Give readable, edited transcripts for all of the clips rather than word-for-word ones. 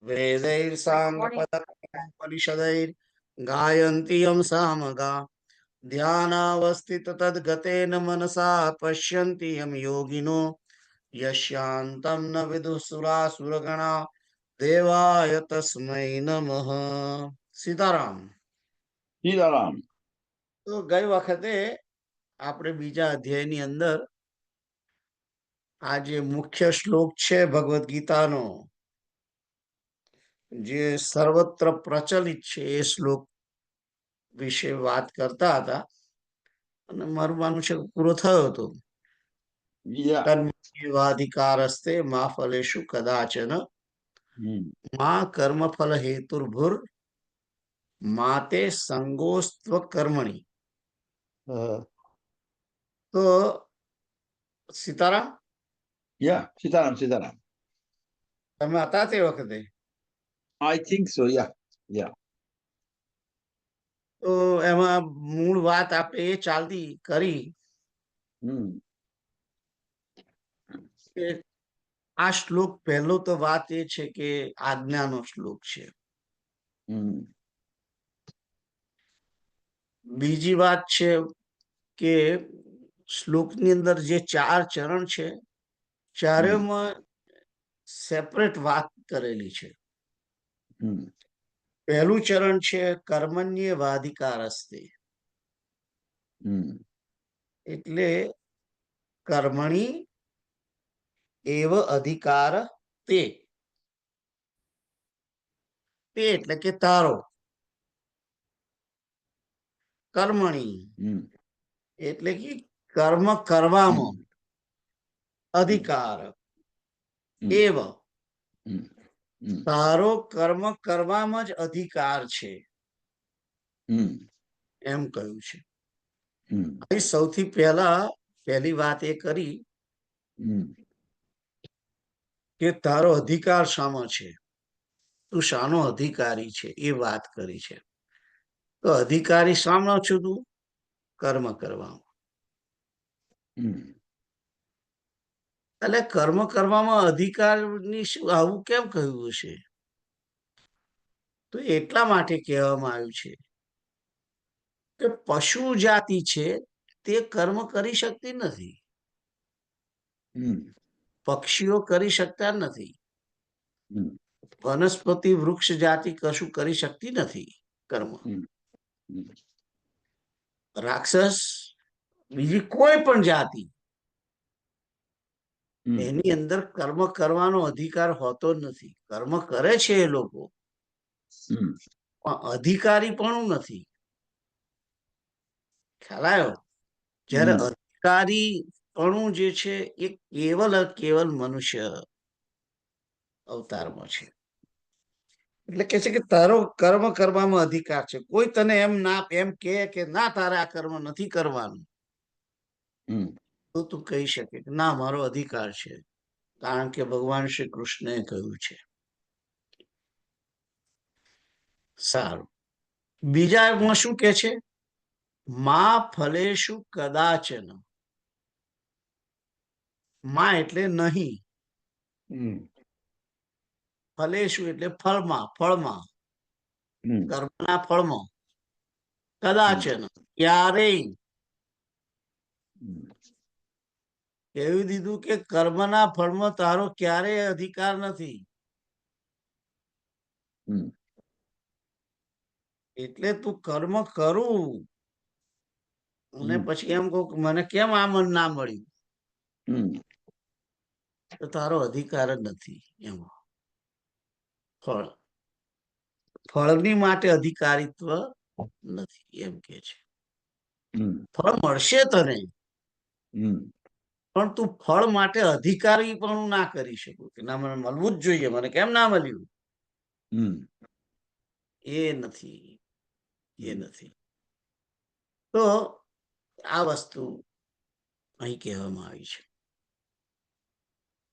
वेदैर्साङ्गपदपरिषदैर् गायन्ति यं सामगा ध्यानावस्थित तद्गतेन मनसा पश्यन्ति यं योगिनो यस्यान्तं न विदुसुरासुरगणा देवाय तस्मै नमः। સીતારામ. સીતારામ. તો ગઈ વખતે આપણે બીજા અધ્યાયની અંદર આ જે મુખ્ય શ્લોક છે ભગવદ્ ગીતાનો, જે સર્વત્ર પ્રચલિત છે, એ શ્લોક વિશે વાત કરતા હતા અને મારું માનવું છે પૂરો થયો હતો. તન્મેવાધિકારસ્તે મા ફલેષુ કદાચન મા કર્મફલ હેતુર્ભુર માતે સંગોસ્ત્વ કર્મણી. તો સીતારામ, સીતારામ. સીતારામ. તમે હતા તે વખતે? I think so. યા. તો એમાં મૂળ વાત આપણે એ ચાલતી કરી કે આ શ્લોક પહેલો તો વાત એ છે કે આજ્ઞાનો શ્લોક છે. બીજી વાત છે કે શ્લોકની અંદર જે 4 ચરણ છે, ચારેયમાં સેપરેટ વાત કરેલી છે. પહેલું ચરણ છે કર્મણ્ય વાધિકારસ્તે, એટલે કર્મણી એવ અધિકાર તે, તે એટલે કે તારો, કર્મણી એટલે કે કર્મ કરવામાં અધિકાર, એવ તારો કર્મ કરવામાં જ અધિકાર છે, એમ કહ્યું છે. સૌથી પહેલી વાત એ કરી કે તારો અધિકાર શામાં છે, તું શાનો અધિકારી છે, એ વાત કરી છે. તો અધિકારી શાનો છું તું? કર્મ કરવામાં. એટલે કર્મ કરવામાં અધિકારની આવું કેમ કહ્યું છે? તો એટલા માટે કહેવામાં આવ્યું છે કે પશુ જાતિ છે તે કર્મ કરી શકતી નથી, પક્ષીઓ કરી શકતા નથી, વનસ્પતિ વૃક્ષ જાતિ કશું કરી શકતી નથી કર્મ. રાક્ષસ, બીજી કોઈ પણ જાતિ, એની અંદર કર્મ કરવાનો અધિકાર હોતો જ નથી. કર્મ કરે છે એ લોકો, પણ અધિકારી પણ નથી. ખ્યાલ આવ્યો? જયારે અધિકારી પણ જે છે એ કેવલ મનુષ્ય અવતારમાં છે. એટલે કે છે કે તારો કર્મ કરવામાં અધિકાર છે. કોઈ તને એમ કે ના તારે આ કર્મ નથી કરવાનું, તો તું કહી શકે કે ના મારો અધિકાર છે, કારણ કે ભગવાન શ્રી કૃષ્ણએ કહ્યું છે. સારું. બીજામાં શું કે છે? મા ફલેષુ કદાચન. મા એટલે નહીં, ફલેષુ એટલે ફળમાં, કર્મના ફળમાં, કદાચન ક્યારેય. કહી દીધું કે કર્મના ફળમાં તારો ક્યારેય અધિકાર નથી. એટલે તું કર્મ કરું અને પછી એમ કહું મને કેમ આમ ના મળ્યું, તો તારો અધિકાર જ નથી એમાં. ફળની માટે અધિકારીત્વ નથી, એમ કે છે. ફળ મળશે તને, પણ તું ફળ માટે અધિકારી પણ ના કરી શકું કે ના મને મળવું જ જોઈએ, મને કેમ ના મળ્યું, એ નથી. તો આ વસ્તુ અહીં કહેવામાં આવી છે.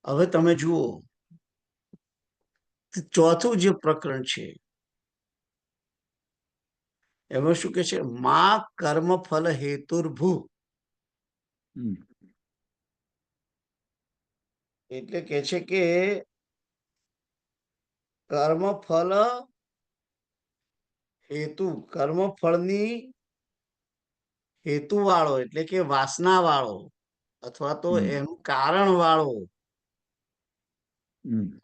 હવે તમે જુઓ, ચોથું જે પ્રકરણ છે એમાં શું કે છે? મા કર્મ ફલ હેતુર્ભુ, એટલે કે છે કે કર્મફળ હેતુ, કર્મફળની હેતુ વાળો એટલે કે વાસના વાળો અથવા તો એનું કારણ વાળો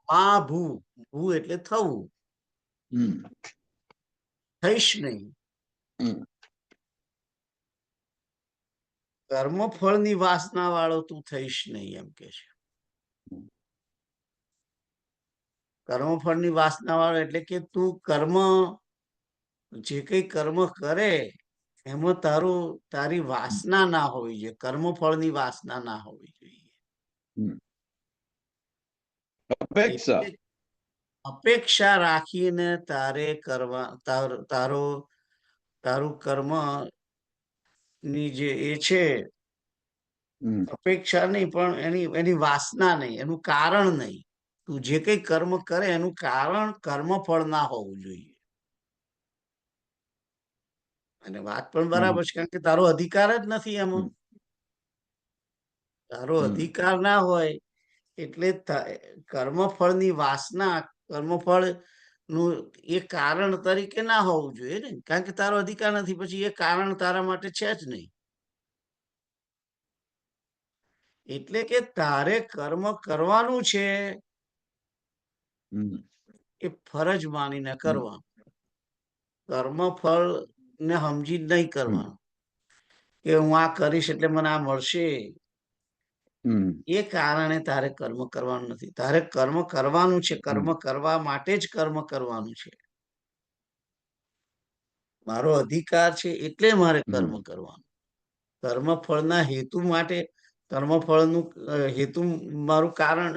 મા ભૂ, ભૂ એટલે થવું, થઈશ નહીં. કર્મફળની વાસના વાળો તું થઈશ નહીં એમ કે છે. કર્મફળની વાસના વાળો એટલે કે તું કર્મ, જે કઈ કર્મ કરે એમાં તારી વાસના ના હોવી જોઈએ, કર્મફળની વાસના ના હોવી જોઈએ. અપેક્ષા, અપેક્ષા રાખીને તારે કરવા તારું કર્મ ની જે એ છે અપેક્ષા નહીં, પણ એની વાસના નહીં, એનું કારણ નહીં. તું જે કઈ કર્મ કરે એનું કારણ કર્મફળ ના હોવું જોઈએ. અને વાત પણ બરાબર છે, કારણ કે તારો અધિકાર જ નથી એમાં. તારો અધિકાર ના હોય એટલે કર્મફળની વાસના, કર્મફળ નું એ કારણ તરીકે ના હોવું જોઈએ ને, કારણ કે તારો અધિકાર નથી, પછી એ કારણ તારા માટે છે જ નહીં. એટલે કે તારે કર્મ કરવાનું છે એ ફરજ માનીને કરવાનું, કર્મફળ ને સમજી નહીં કરવાનું કે હું આ કરીશ એટલે મને આ મળશે. એ કારણે તારે કર્મ કરવાનું નથી. તારે કર્મ કરવાનું છે, કર્મ કરવા માટે જ કર્મ કરવાનું છે. મારો અધિકાર છે એટલે મારે કર્મ કરવાનું. કર્મફળના હેતુ માટે, કર્મફળનું હેતુ મારું કારણ,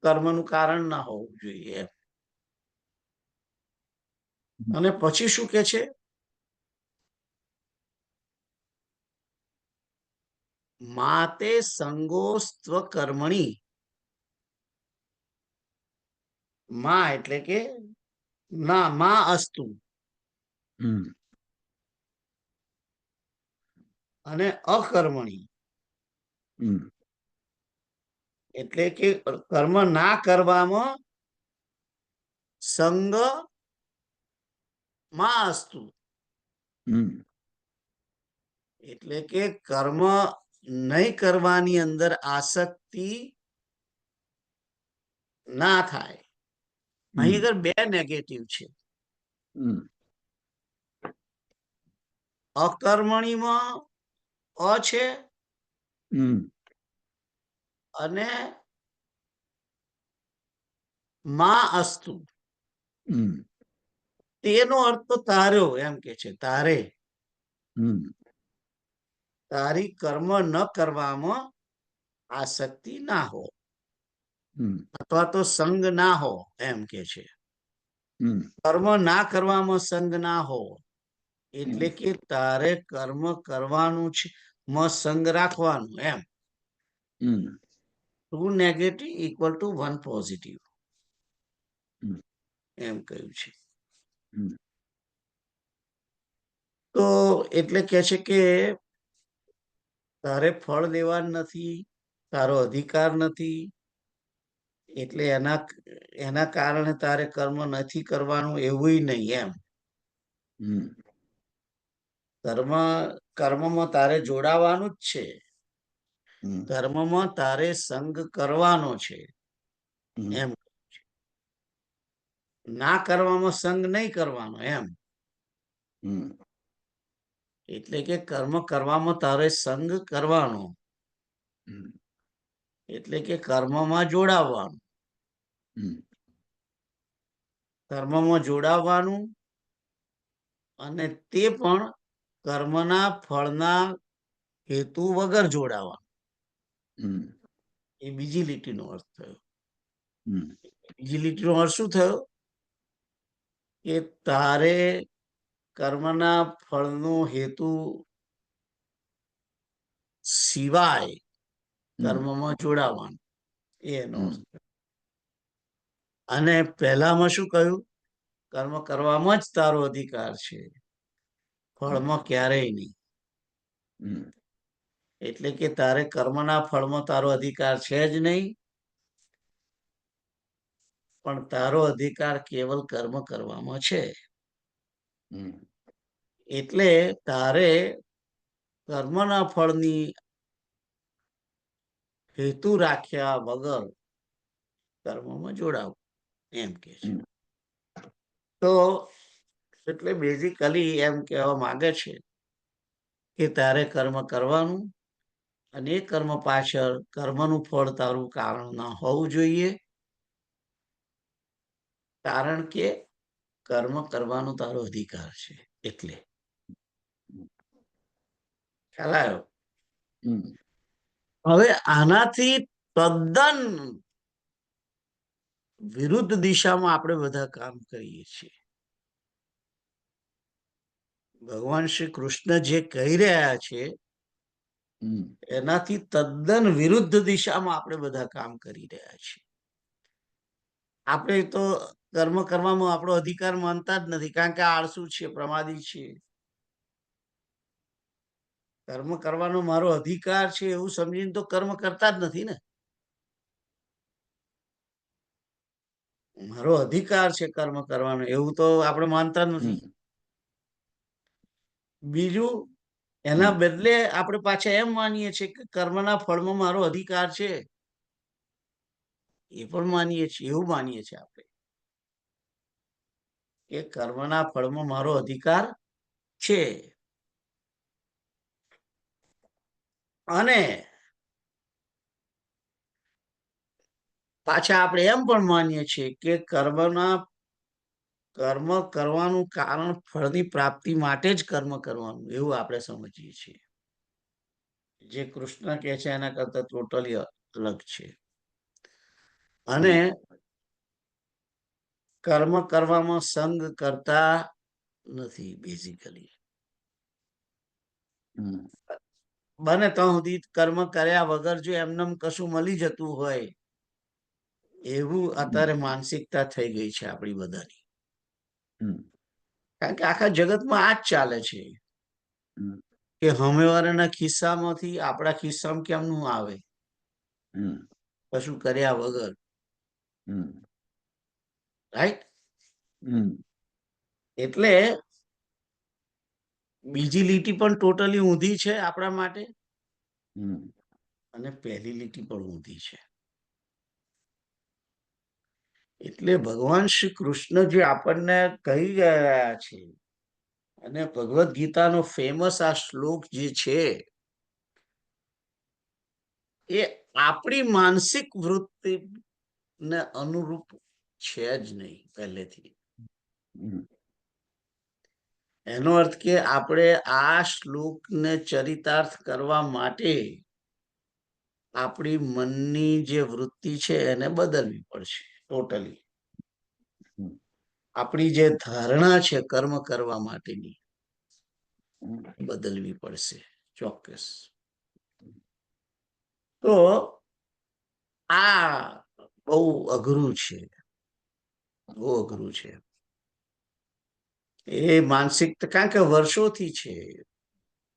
કર્મનું કારણ ના હોવું જોઈએ. અને પછી શું કે છે? માતે સંગોસ્ત્વ કર્મણી. મા એટલે કે ના, મા અસ્તુ. અને અકર્મણી એટલે કે કર્મ ના કરવામાં સંગ માં અસ્તુ. એટલે કે કર્મ નહીં કરવાની અંદર આસક્તિ ના થાય. અહીં આગળ બે નેગેટિવ છે. અકર્મણીમાં અ છે અને માં અસ્તુ. તેનો અર્થ તો તાર્યો એમ કે છે. તારી કર્મ ન કરવામાં આસક્તિ ના હો અથવા તો સંગ ના હો એમ કે છે. કર્મ ના કરવામાં સંગ ના હો એટલે કે તારે કર્મ કરવાનું છે, સંગ રાખવાનું એમ. 2 નેગેટિવ ઇક્વલ ટુ 1 પોઝિટિવ એમ કહ્યું છે. તો એટલે કે છે કે તારે ફળ લેવાનું નથી, તારો અધિકાર નથી, એટલે એના કારણે તારે કર્મ નથી કરવાનું એવું નહીં એમ. કર્મમાં તારે જોડાવાનું જ છે. કર્મમાં તારે સંગ કરવાનો છે એમ. ના કરવામાં સંગ નહીં કરવાનો એમ. એટલે કે કર્મ કરવામાં તારે સંગ કરવાનો, એટલે કે કર્મમાં જોડાવવાનું. કર્મમાં જોડાવવાનું અને તે પણ કર્મના ફળના હેતુ વગર જોડાવાનું. એ બીજી લીટીનો અર્થ થયો. બીજી લીટીનો અર્થ શું થયો? કે તારે કર્મના ફળનો હેતુ સિવાય કર્મમાં જોડાવાનું, એનો અર્થ. અને પહેલામાં શું કહ્યું? કર્મ કરવામાં જ તારો અધિકાર છે, ફળમાં ક્યારેય નહીં. એટલે કે તારે કર્મના ફળમાં તારો અધિકાર છે જ નહીં, પણ તારો અધિકાર કેવલ કર્મ કરવામાં છે. એટલે તારે કર્મના ફળની હેતુ રાખ્યા વગર કર્મમાં જોડાવું એમ કે છે. તો એટલે બેઝિકલી એમ કહેવા માંગે છે કે તારે કર્મ કરવાનું અને એ કર્મ પાછળ કર્મનું ફળ તારું કારણ ના હોવું જોઈએ, કારણ કે કર્મ કરવાનો તારો અધિકાર છે. એટલે ખ્યાલ આવ્યો? હવે આનાથી તદ્દન વિરુદ્ધ દિશામાં આપણે બધા કામ કરીએ છીએ. ભગવાન શ્રી કૃષ્ણ જે કહી રહ્યા છે એનાથી તદ્દન વિરુદ્ધ દિશામાં આપણે બધા કામ કરી રહ્યા છીએ. આપણે તો કર્મ કરવામાં આપણો અધિકાર માનતા જ નથી, કારણ કે આળસુ છીએ, પ્રમાદી છીએ. કર્મ કરવાનો મારો અધિકાર છે એવું સમજીને તો કર્મ કરતા જ નથી ને. મારો અધિકાર છે કર્મ કરવાનો એવું તો આપણે માનતા નથી. બીજું, એના બદલે આપણે પાછા એમ માનીએ છીએ કે કર્મના ફળમાં મારો અધિકાર છે. એ પણ માનીએ છીએ, એવું માનીએ છીએ આપણે કે કર્મના ફળમાં મારો અધિકાર છે. અને પાછા આપણે એમ પણ માનીએ છીએ કે કર્મ કરવાનું કારણ ફળની પ્રાપ્તિ માટે જ કર્મ કરવાનું, એવું આપણે સમજીએ છીએ. જે કૃષ્ણ કહે છે એના કરતા ટોટલી અલગ છે. અને કર્મ કરવામાં સંગ કરતા નથી. બેઝિકલી બને ત્યાં સુધી કર્મ કર્યા વગર જો એમને કશું મળી જતું હોય એવું અત્યારે માનસિકતા થઈ ગઈ છે આપણી બધાની. કારણ કે આખા જગતમાં આ જ ચાલે છે કે સામેવાળાના ખિસ્સામાંથી આપણા ખિસ્સામાં કેમનું આવે, કશું કર્યા વગર. રાઈટ? એટલે બીજી લીટી પણ ટોટલી ઊંધી છે આપણા માટે, અને પહેલી લીટી પણ ઊંધી છે. એટલે ભગવાન શ્રી કૃષ્ણ જે આપણને કહી રહ્યા છે, અને ભગવદ્ ગીતાનો ફેમસ આ શ્લોક જે છે એ આપણી માનસિક વૃત્તિ ને અનુરૂપ છે જ નહીં પહેલેથી. એનો અર્થ કે આપણે આ શ્લોકને ચરિતાર્થ કરવા માટે આપણી મનની જે વૃત્તિ છે એને બદલવી પડશે ટોટલી. આપણી જે ધારણા છે કર્મ કરવા માટેની બદલવી પડશે ચોક્કસ. તો આ બહુ અઘરું છે, બહુ અઘરું છે. એ માનસિક, કારણ કે વર્ષોથી છે,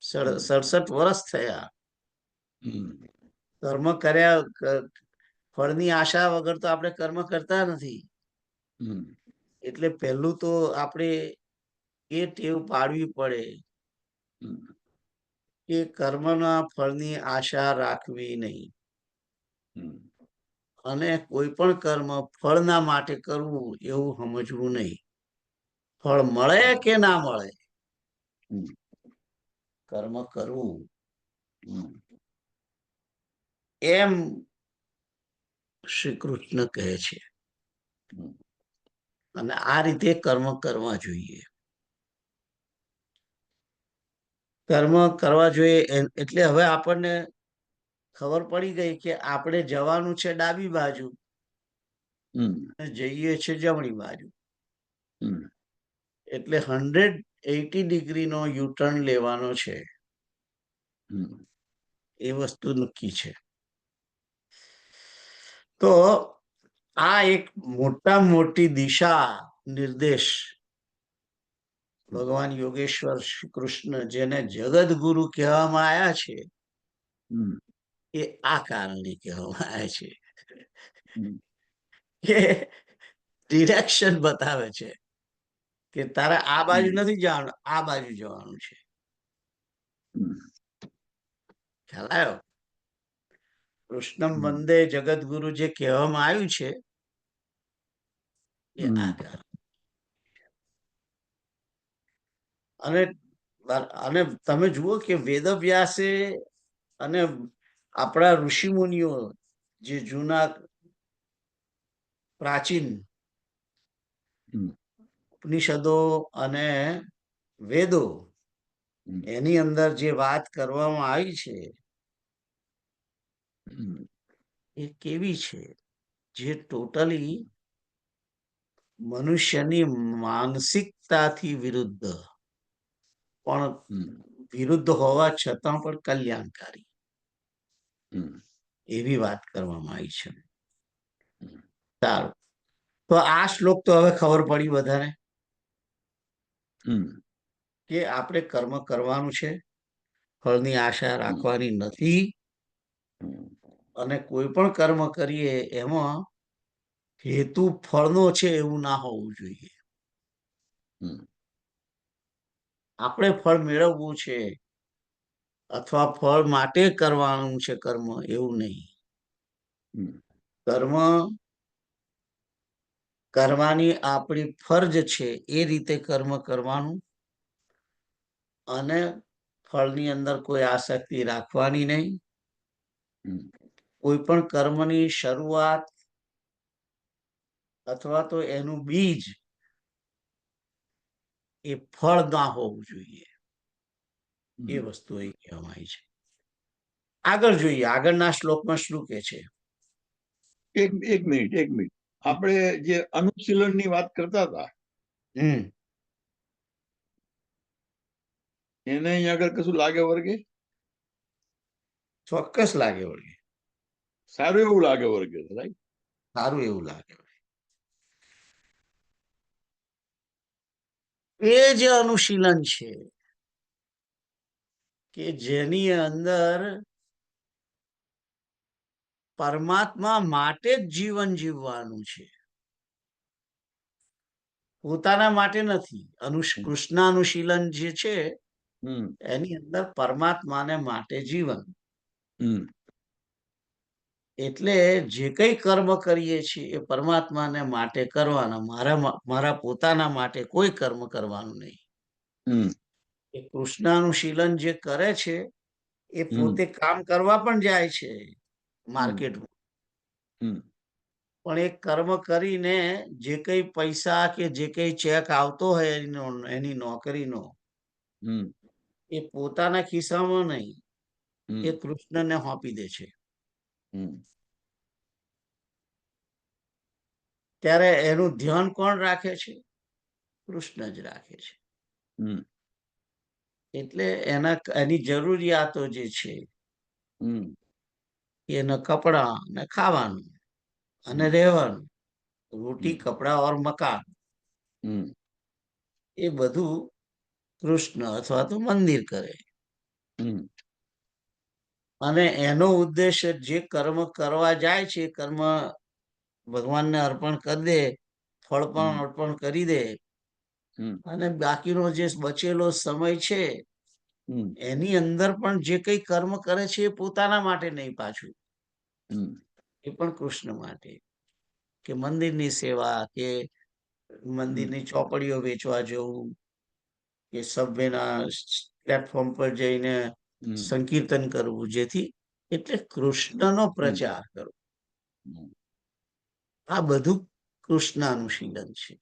67 વર્ષ થયા કર્મ કર્યા. ફળની આશા વગર તો આપણે કર્મ કરતા નથી. એટલે પહેલું તો આપણે એ ટેવ પાડવી પડે કે કર્મના ફળની આશા રાખવી નહીં. અને કોઈ પણ કર્મ ફળના માટે કરવું એવું સમજવું નહીં. ફળ મળે કે ના મળે, કર્મ કરવું એમ શ્રી કૃષ્ણ કહે છે. અને આ રીતે કર્મ કરવા જોઈએ. કર્મ કરવા જોઈએ એટલે હવે આપણને ખબર પડી ગઈ કે આપણે જવાનું છે ડાબી બાજુ, જઈએ છે જમણી બાજુ. એટલે 180 ડિગ્રીનો યુટર્ન લેવાનો છે. એ વસ્તુ નક્કી છે. તો આ એક મોટા મોટી દિશા નિર્દેશ ભગવાન યોગેશ્વર શ્રી કૃષ્ણ, જેને જગત ગુરુ કહેવામાં આવ્યા છે, એ આ કારણે કહેવામાં આવ્યા છે કે ડિરેક્શન બતાવે છે કે તારે આ બાજુ નથી જવાનું, આ બાજુ જવાનું છે. ખ્યાલ આવ્યો? કૃષ્ણમ વંદે જગદગુરુ જે કહેવામાં આવ્યું છે એ આ. અને અને તમે જુઓ કે વેદવ્યાસે અને આપણા ઋષિ મુનિઓ જે જૂના પ્રાચીન ઉપનિષદો અને વેદો એની અંદર જે વાત કરવામાં આવી છે એ કેવી છે, જે ટોટલી મનુષ્યની માનસિકતાથી વિરુદ્ધ, પણ વિરુદ્ધ હોવા છતાં પણ કલ્યાણકારી એવી વાત કરવામાં આવી છે. સારું, તો આ શ્લોક તો હવે ખબર પડી બધાને કે આપણે કર્મ કરવાનું છે, ફળની આશા રાખવાની નથી, અને કોઈ પણ કર્મ કરીએ એમાં હેતુ ફળનો છે એવું ના હોવું જોઈએ. આપણે ફળ મેળવવું છે અથવા ફળ માટે કરવાનું છે કર્મ એવું નહીં. કર્મ કરવાની આપણી ફરજ છે એ રીતે કર્મ કરવાનું, અને ફળની અંદર કોઈ આસક્તિ રાખવાની નહીં. કોઈ પણ કર્મની શરૂઆત અથવા તો એનું બીજ એ ફળ ના હોવું જોઈએ. એ વસ્તુ અહીં કહેવામાં આવી છે. આગળ જોઈએ, આગળના શ્લોકમાં શું કે છે. એક મિનિટ આપણે જે અનુશીલન ની વાત કરતા હતા એને અહીંયા આગળ કશું લાગે વર્ગે? ચોક્કસ લાગે વળગે. સારું એવું લાગે વર્ગે, રાઈટ? સારું એવું લાગે. એ જે અનુશીલન છે કે જેની અંદર પરમાત્મા માટે જ જીવન જીવવાનું છે, પોતાના માટે નથી. કૃષ્ણાનુશીલન જે છે એની અંદર પરમાત્માને માટે જીવન. એટલે જે કઈ કર્મ કરીએ છીએ એ પરમાત્માને માટે કરવાના, મારા પોતાના માટે કોઈ કર્મ કરવાનું નહીં. એ કૃષ્ણાનુશીલન જે કરે છે એ પોતે કામ કરવા પણ જાય છે માર્કેટમાં, પણ એ કર્મ કરીને જે કઈ પૈસા કે જે કઈ ચેક આવતો હોય એની નોકરીનો, એ પોતાના ખિસ્સામાં નહીં, એ કૃષ્ણને સોંપી દે છે. ત્યારે એનું ધ્યાન કોણ રાખે છે? કૃષ્ણ જ રાખે છે. એટલે એની જરૂરિયાતો જે છે, એના કપડા ને ખાવાનું અને રહેવાનું, રોટી કપડા ઓર મકાન, એ બધું કૃષ્ણ અથવા તો મંદિર કરે. અને એનો ઉદ્દેશ જે કર્મ કરવા જાય છે, કર્મ ભગવાનને અર્પણ કરી દે, ફળ પણ અર્પણ કરી દે, અને બાકીનો જે બચેલો સમય છે એની અંદર પણ જે કઈ કર્મ કરે છે એ પોતાના માટે નહીં, પાછું એ પણ કૃષ્ણ માટે. કે મંદિરની સેવા, કે મંદિરની ચોપડીઓ વેચવા જવું, કે સભ્યના પ્લેટફોર્મ પર જઈને સંકીર્તન કરવું, જેથી એટલે કૃષ્ણનો પ્રચાર કરવો. આ બધું કૃષ્ણાનુશીલન છે.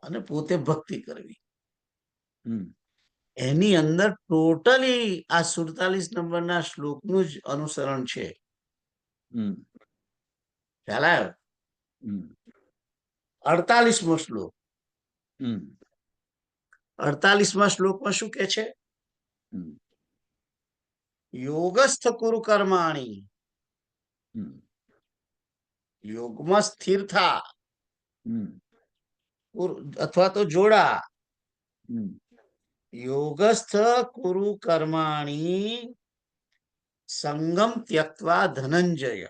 અને પોતે ભક્તિ કરવી. એની અંદર ટોટલી આ 47 નંબરના શ્લોકનું જ અનુસરણ છે. ખ્યાલ આવ્યો? 48મો શ્લોક. 48મા શ્લોકમાં શું કે છે? યોગસ્થ કુરુ કર્માણી, યોગમાં સ્થિર થા, અથવા તો જોડા. યોગસ્થ કુરુ કર્માણી સંગમ ત્યક્ત્વા ધનંજય.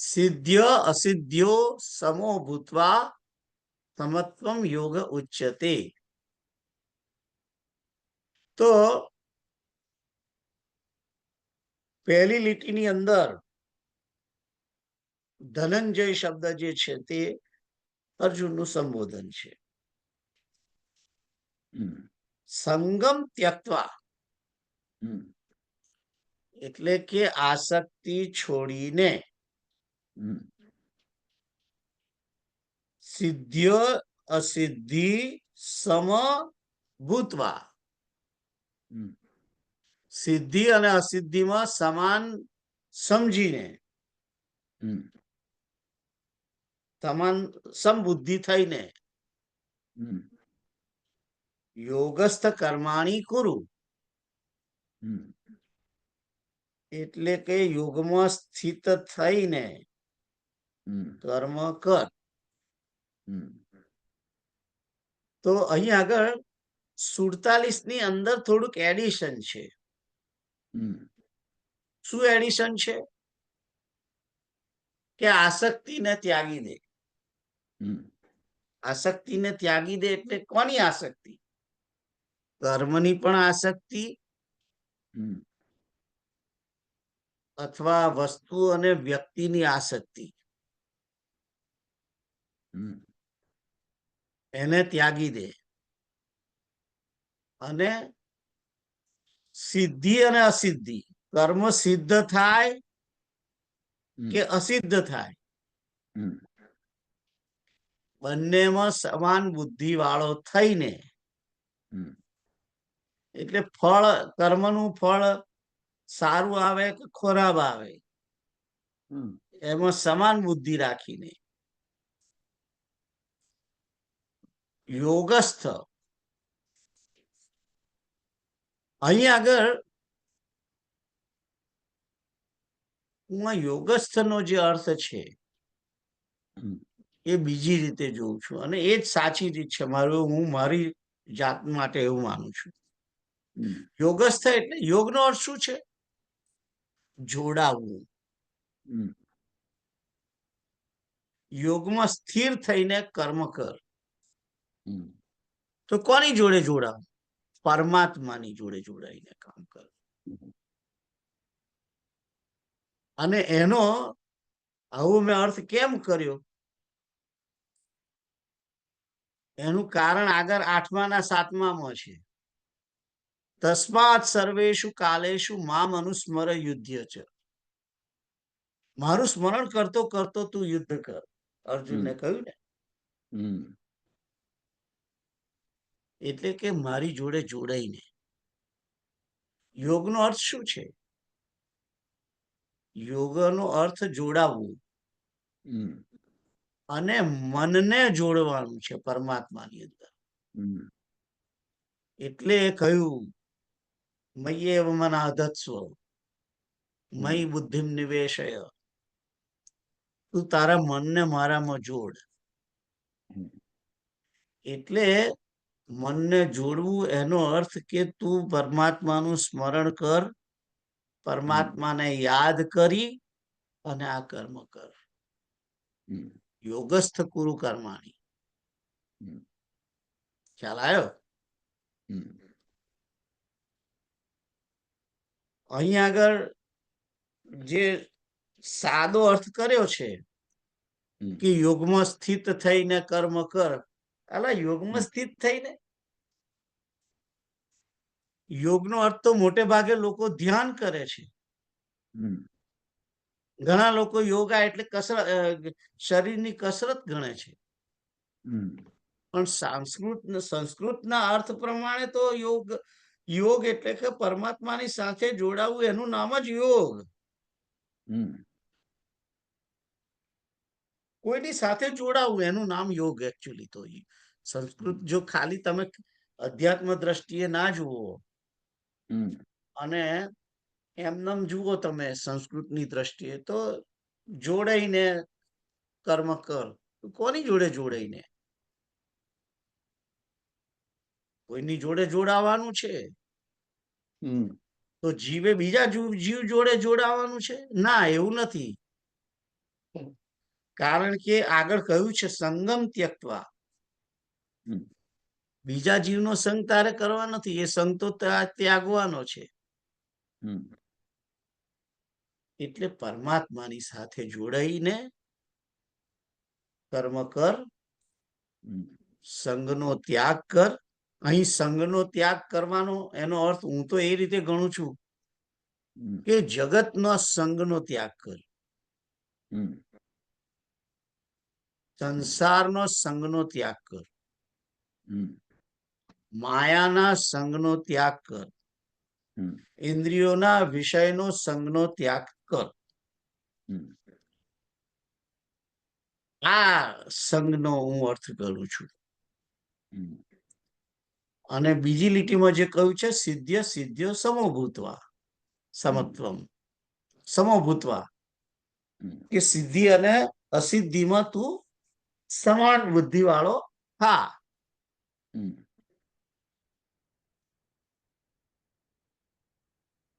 સિદ્ધ્ય અસિદ્ધ્યો સમો ભૂત્વા સમત્વમ યોગ ઉચ્યતે. તો પહેલી લીટીની અંદર ધનંજય શબ્દ જે છે તે અર્જુનનું સંબોધન છે. સંગમ ત્યક્ત્વા એટલે કે આસક્તિ છોડીને સિદ્ધ્ય અસિદ્ધિ સમ ભૂત્વા, સિદ્ધિ અને અસિદ્ધિમાં સમાન સમજીને, સમાન સમબુદ્ધિ થઈને યોગસ્થ કર્માણી કુરુ એટલે કે યોગમાં સ્થિત થઈને કર્મ કર. તો અહીં આગળ 47 ની અંદર થોડુંક એડિશન છે. શું એડિશન છે? કે આસક્તિને ત્યાગી દે. આસક્તિને ત્યાગી દે એટલે કોની આસક્તિ? કર્મની પણ આસક્તિ અથવા વસ્તુ અને વ્યક્તિની આસક્તિ, એને ત્યાગી દે. અને સિદ્ધિ અને અસિદ્ધિ, કર્મ સિદ્ધ થાય કે અસિદ્ધ થાય, બંનેમાં સમાન બુદ્ધિ વાળો થઈને, એટલે ફળ, કર્મનું ફળ સારું આવે કે ખરાબ આવે એમાં સમાન બુદ્ધિ રાખીને યોગસ્થ. અહીં આગળ હું આ યોગસ્થનો જે અર્થ છે એ બીજી રીતે જોઉં છું, અને એ જ સાચી રીત છે. હું મારી જાત માટે એવું માનું છું. યોગસ્થ એટલે યોગનો અર્થ શું છે? જોડાવવું. યોગમાં સ્થિર થઈને કર્મ કર. તો કોની જોડે જોડાવું? પરમાત્માની જોડે જોડાઈને કામ કર. અને એનો આવું મેં અર્થ કેમ કર્યો? એનું કારણ આગળ 8મા ના 7મામાં છે. તસ્માત સર્વેષુ કાલેષુ મામ અનુસ્મર યુધ્ય છે. મારું સ્મરણ કરતો કરતો તું યુદ્ધ કર. અર્જુનને કહ્યું ને, એટલે કે મારી જોડે જોડાઈને. યોગનો અર્થ શું છે? યોગનો અર્થ જોડાવવું અને મનને જોડવાનું છે પરમાત્માની અંદર. એટલે કહ્યું મય્યેવ મન આધત્સ્વ મયી બુદ્ધિમ નિવેશય. તું તારા મનને મારામાં જોડ. એટલે મનને જોડવું એનો અર્થ કે તું પરમાત્માનું સ્મરણ કર, પરમાત્માને યાદ કરી અને આ કર્મ કર. યોગસ્થ કુરુ કર્માણી. ખ્યાલ આવ્યો? અહીં આગળ જે સાદો અર્થ કર્યો છે કે યોગમાં સ્થિત થઈને કર્મ કર. અલા, યોગમાં સ્થિત થઈને, યોગનો અર્થ તો મોટે ભાગે લોકો ધ્યાન કરે છે. ઘણા લોકો યોગા એટલે કસરત, શરીરની કસરત ગણે છે. પણ સંસ્કૃતના અર્થ પ્રમાણે તો યોગ એટલે કે પરમાત્માની સાથે જોડાવું, એનું નામ જ યોગ. કોઈની સાથે જોડાવું એનું નામ યોગ એકચ્યુઅલી તો. સંસ્કૃત જો ખાલી તમે અધ્યાત્મ દ્રષ્ટિએ ના જુઓ અને એમનેમ જુઓ તમે સંસ્કૃતની દ્રષ્ટિએ, તો જોડાઈને કર્મ કર. કોની જોડે જોડાઈને? કોઈની જોડે જોડાવાનું છે તો જીવે બીજા જીવ જોડે જોડાવાનું છે? ના, એવું નથી. કારણ કે આગળ કહ્યું છે સંગમ ત્યક્તવા. બીજા જીવનો સંગ તારે કરવા નથી, એ સંગ તો ત્યાગવાનો છે. એટલે પરમાત્માની સાથે જોડાઈને કર્મ કર, સંગનો ત્યાગ કર. અહીં સંગનો ત્યાગ કરવાનો એનો અર્થ હું તો એ રીતે ગણું છું કે જગતનો સંગનો ત્યાગ કર, સંસારનો સંગનો ત્યાગ કર, માયાના સંગનો ત્યાગ કર, ઇન્દ્રિયોના વિષયનો સંગનો ત્યાગ કર. આ સંગનો હું અર્થ કરું છું. અને બીજી લીટીમાં જે કહ્યું છે સિદ્ધ્ય સિદ્ધ્યો સમોભૂતવા સમત્વમ સમોભૂતવા, કે સિદ્ધિ અને અસિદ્ધિમાં તું સમાન બુદ્ધિ વાળો થા.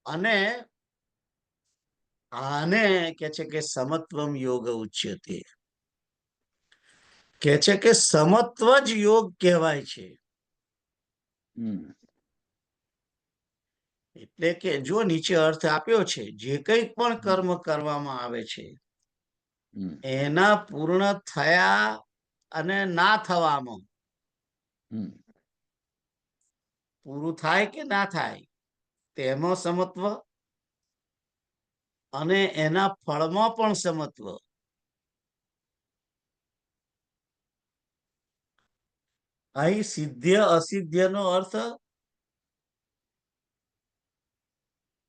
અને આને કે છે કે સમત્વમ યોગ ઉચ્યતે, કે છે કે સમત્વ જ યોગ કહેવાય છે. એટલે કે જો નીચે અર્થ આપ્યો છે, જે કંઈ પણ કર્મ કરવામાં આવે છે એના પૂર્ણ થયા અને ના થવામાં, પૂરું થાય કે ના થાય તેમાં સમત્વ, અને એના ફળમાં પણ સમત્વ. અહીં સિદ્ધ્ય અસિદ્ધ્યનો અર્થ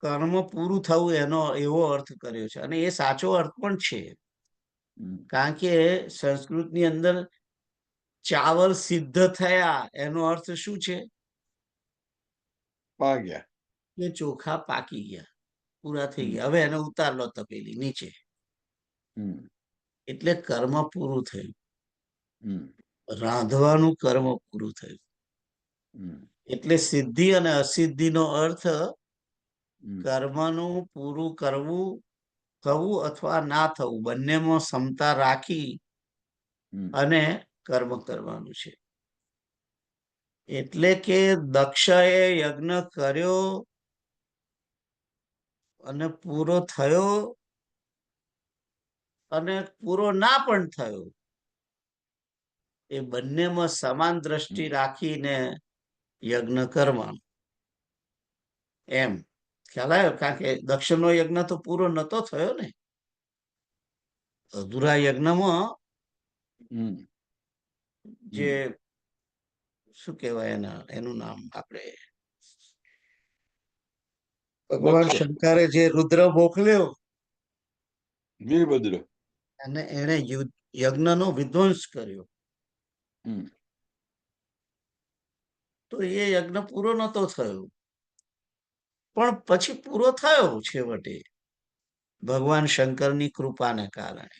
કર્મ પૂરું થવું એનો એવો અર્થ કર્યો છે, અને એ સાચો અર્થ પણ છે. કારણ કે સંસ્કૃતની અંદર ચાવલ સિદ્ધ થયા એનો અર્થ શું છે? પાક્યા, કે ચોખા પાકી ગયા, પૂરા થઈ ગયા, હવે એને ઉતાર લો તપેલી નીચે. એટલે કર્મ પૂરું થયું, રાંધવાનું કર્મ પૂરું થયું. એટલે સિદ્ધિ અને અસિદ્ધિનો અર્થ કર્મનું પૂરું કરવું, થવું અથવા ના થવું, બંનેમાં ક્ષમતા રાખી અને કર્મ કરવાનું છે. એટલે કે દક્ષએ યજ્ઞ કર્યો અને પૂરો થયો અને પૂરો ના પણ થયો, એ બંનેમાં સમાન દ્રષ્ટિ રાખીને યજ્ઞ કરવાનું. એમ ખ્યાલ આવ્યો? કારણ કે દક્ષનો યજ્ઞ તો પૂરો નતો થયો ને. અધૂરા યજ્ઞમાં જે શું કહેવાય એનું નામ આપણે ભગવાન શંકરે જે રુદ્ર મોકલ્યો, વીરભદ્ર, અને એને યજ્ઞનો વિધ્વંસ કર્યો, તો એ યજ્ઞ પૂરો નતો થયો. પણ પછી પૂરો થયો છેવટે ભગવાન શંકરની કૃપાને કારણે.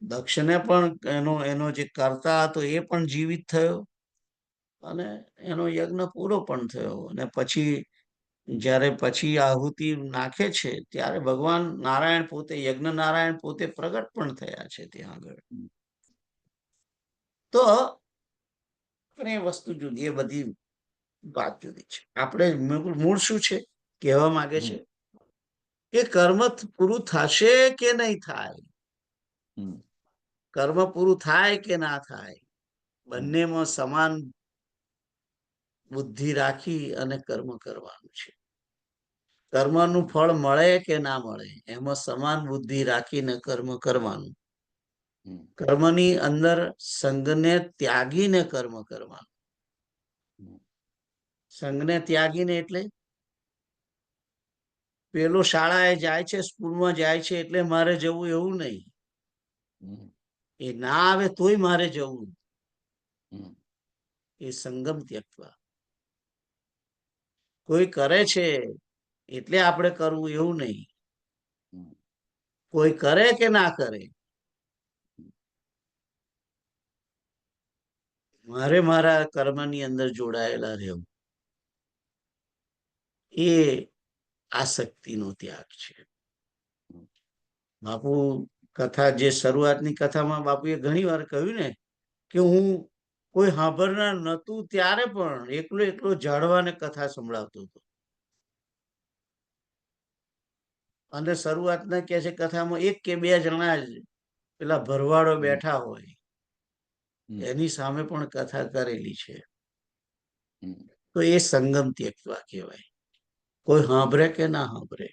દક્ષને પણ એનો જે કર્તા હતો એ પણ જીવિત થયો અને એનો યજ્ઞ પૂરો પણ થયો. અને પછી જ્યારે પછી આહુતિ નાખે છે ત્યારે ભગવાન નારાયણ પોતે, યજ્ઞ નારાયણ પોતે પ્રગટ પણ થયા છે ત્યાં આગળ. તો એ વસ્તુ જુદી, એ બધી વાત જુદી છે. આપણે મૂળ શું છે કહેવા માંગે છે કે કર્મ પૂરું થશે કે નહીં થાય, કર્મ પૂરું થાય કે ના થાય, બંનેમાં સમાન બુદ્ધિ રાખી અને કર્મ કરવાનું છે. કર્મનું ફળ મળે કે ના મળે એમાં સમાન બુદ્ધિ રાખીને કર્મ કરવાનું. કર્મની અંદર સંગને ત્યાગીને કર્મ કરવાનું. સંગને ત્યાગીને એટલે પેલો શાળાએ જાય છે, સ્કૂલમાં જાય છે એટલે મારે જવું એવું નહીં. એ ના આવે તોય મારે જવું, એ સંગમ ત્યક્તવા. કોઈ કરે છે એટલે આપણે કરવું એવું નહીં. કોઈ કરે કે ના કરે, મારે મારા કર્મની અંદર જોડાયેલા રહેવું, એ આસક્તિનો ત્યાગ છે. બાપુ કથા જે શરૂઆતની કથામાં બાપુએ ઘણી વાર કહ્યું ને કે હું કોઈ સાંભળનાર નતું ત્યારે પણ એકલો એકલો ઝાડવાને કથા સંભળાવતો હતો. અને શરૂઆતના કે છે કથામાં એક કે બે જણા જ પેલા ભરવાડો બેઠા હોય એની સામે પણ કથા કરેલી છે. તો એ સંગમ ત્યક્વા કહેવાય. કોઈ સાંભળે કે ના સાંભળે,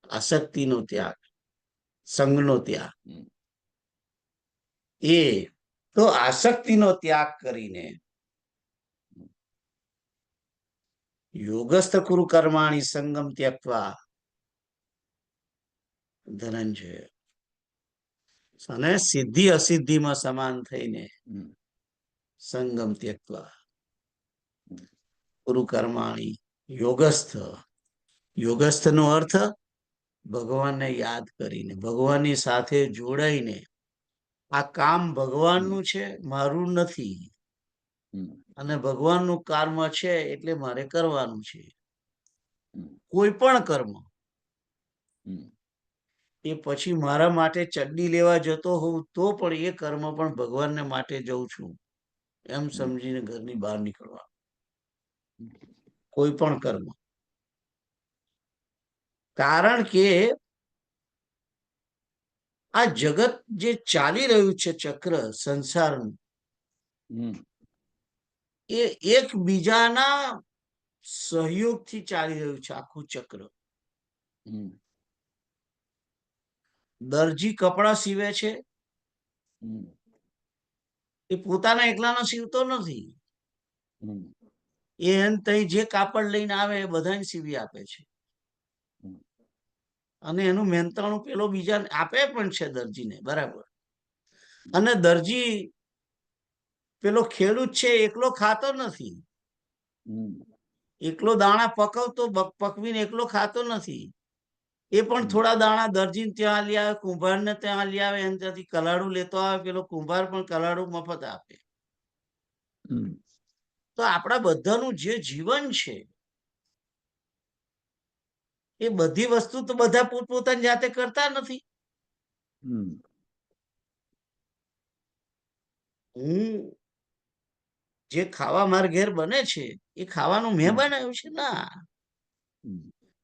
આસક્તિનો ત્યાગ, સંગનો ત્યાગ. એ તો આસક્તિનો ત્યાગ કરીને યોગસ્થ કુરુ કર્માણી સંગમ ત્યક્વા ધનંજય. અને સિદ્ધિ અસિદ્ધિમાં સમાન થઈને સંગમ ત્યક્વા કુરુ કર્માણી યોગસ્થ. યોગસ્થ નો અર્થ ભગવાનને યાદ કરીને, ભગવાનની સાથે જોડાઈને આ કામ ભગવાનનું છે, મારું નથી. અને ભગવાનનું કર્મ છે એટલે મારે કરવાનું છે. કોઈ પણ કર્મ એ પછી મારા માટે ચડ્ડી લેવા જતો હોઉં તો પણ એ કર્મ પણ ભગવાનને માટે જઉં છું એમ સમજીને ઘરની બહાર નીકળવા. કોઈ પણ કર્મ. કારણ કે આ જગત જે ચાલી રહ્યું છે ચક્ર સંસારનું, એ એકબીજાના સહયોગથી ચાલી રહ્યું છે આખું ચક્ર. દરજી કપડા સીવે છે એ પોતાના એકલાનો સીવતો નથી. એ તઈ જે કાપડ લઈને આવે એ બધાને સીવી આપે છે. અને એનું મહેનતાણું પેલો બીજા આપે પણ છે દરજીને, બરાબર. અને દરજી પેલો ખેડૂત છે એકલો ખાતો નથી, એકલો દાણા પકવતો પકવીને એકલો ખાતો નથી. એ પણ થોડા દાણા દરજીને ત્યાં લઈ આવે, કુંભારને ત્યાં લઈ આવે, એમ ત્યાંથી કલાડું લેતો આવે. પેલો કુંભાર પણ કલાડું મફત આપે. તો આપણા બધાનું જે જીવન છે એ બધી વસ્તુ તો બધા પોતપોતાની જાતે કરતા નથી. હું જે ખાવા મારા ઘેર બને છે એ ખાવાનું મેં બનાવ્યું છે? ના.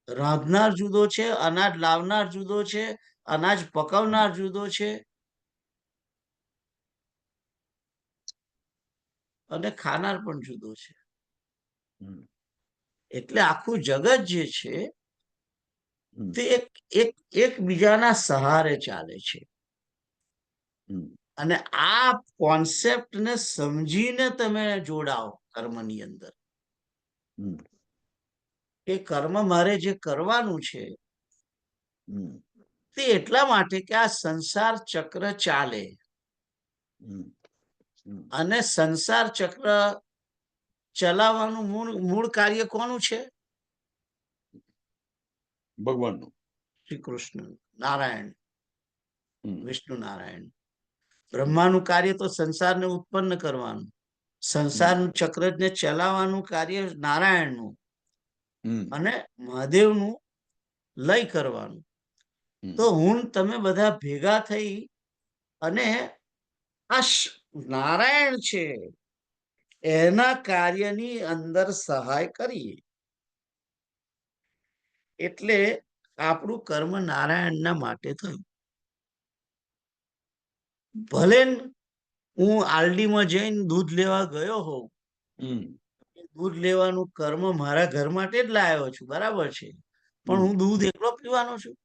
રાંધનાર જુદો છે, અનાજ લાવનાર જુદો છે, અનાજ પકવનાર જુદો છે, અને ખાનાર પણ જુદો છે. એટલે આખું જગત જે છે તે એકબીજાના સહારે ચાલે છે. અને આ કોન્સેપ્ટને સમજીને તમે જોડાઓ કર્મની અંદર, કે કર્મ મારે જે કરવાનું છે તે એટલા માટે કે આ સંસાર ચક્ર ચાલે. અને સંસાર ચક્ર ચલાવવાનું મૂળ કાર્ય કોનું છે? ભગવાનનું, શ્રી કૃષ્ણ નારાયણ, વિષ્ણુ નારાયણ. બ્રહ્માનું કાર્ય તો સંસારને ઉત્પન્ન કરવાનું, સંસારનું ચક્રને ચલાવવાનું કાર્ય નારાયણનું, અને મહાદેવનું લય કરવાનું. તો હું તમે બધા ભેગા થઈ અને આ નારાયણ છે એના કાર્યની અંદર સહાય કરીએ. એટલે આપણું કર્મ નારાયણના માટે થયું. ભલે હું આલડીમાં જઈને દૂધ લેવા ગયો હોઉં, દૂધ લેવાનું કર્મ મારા ઘર માટે જ લાવ્યો છું, બરાબર છે. પણ હું દૂધ એકલો પીવાનો છું?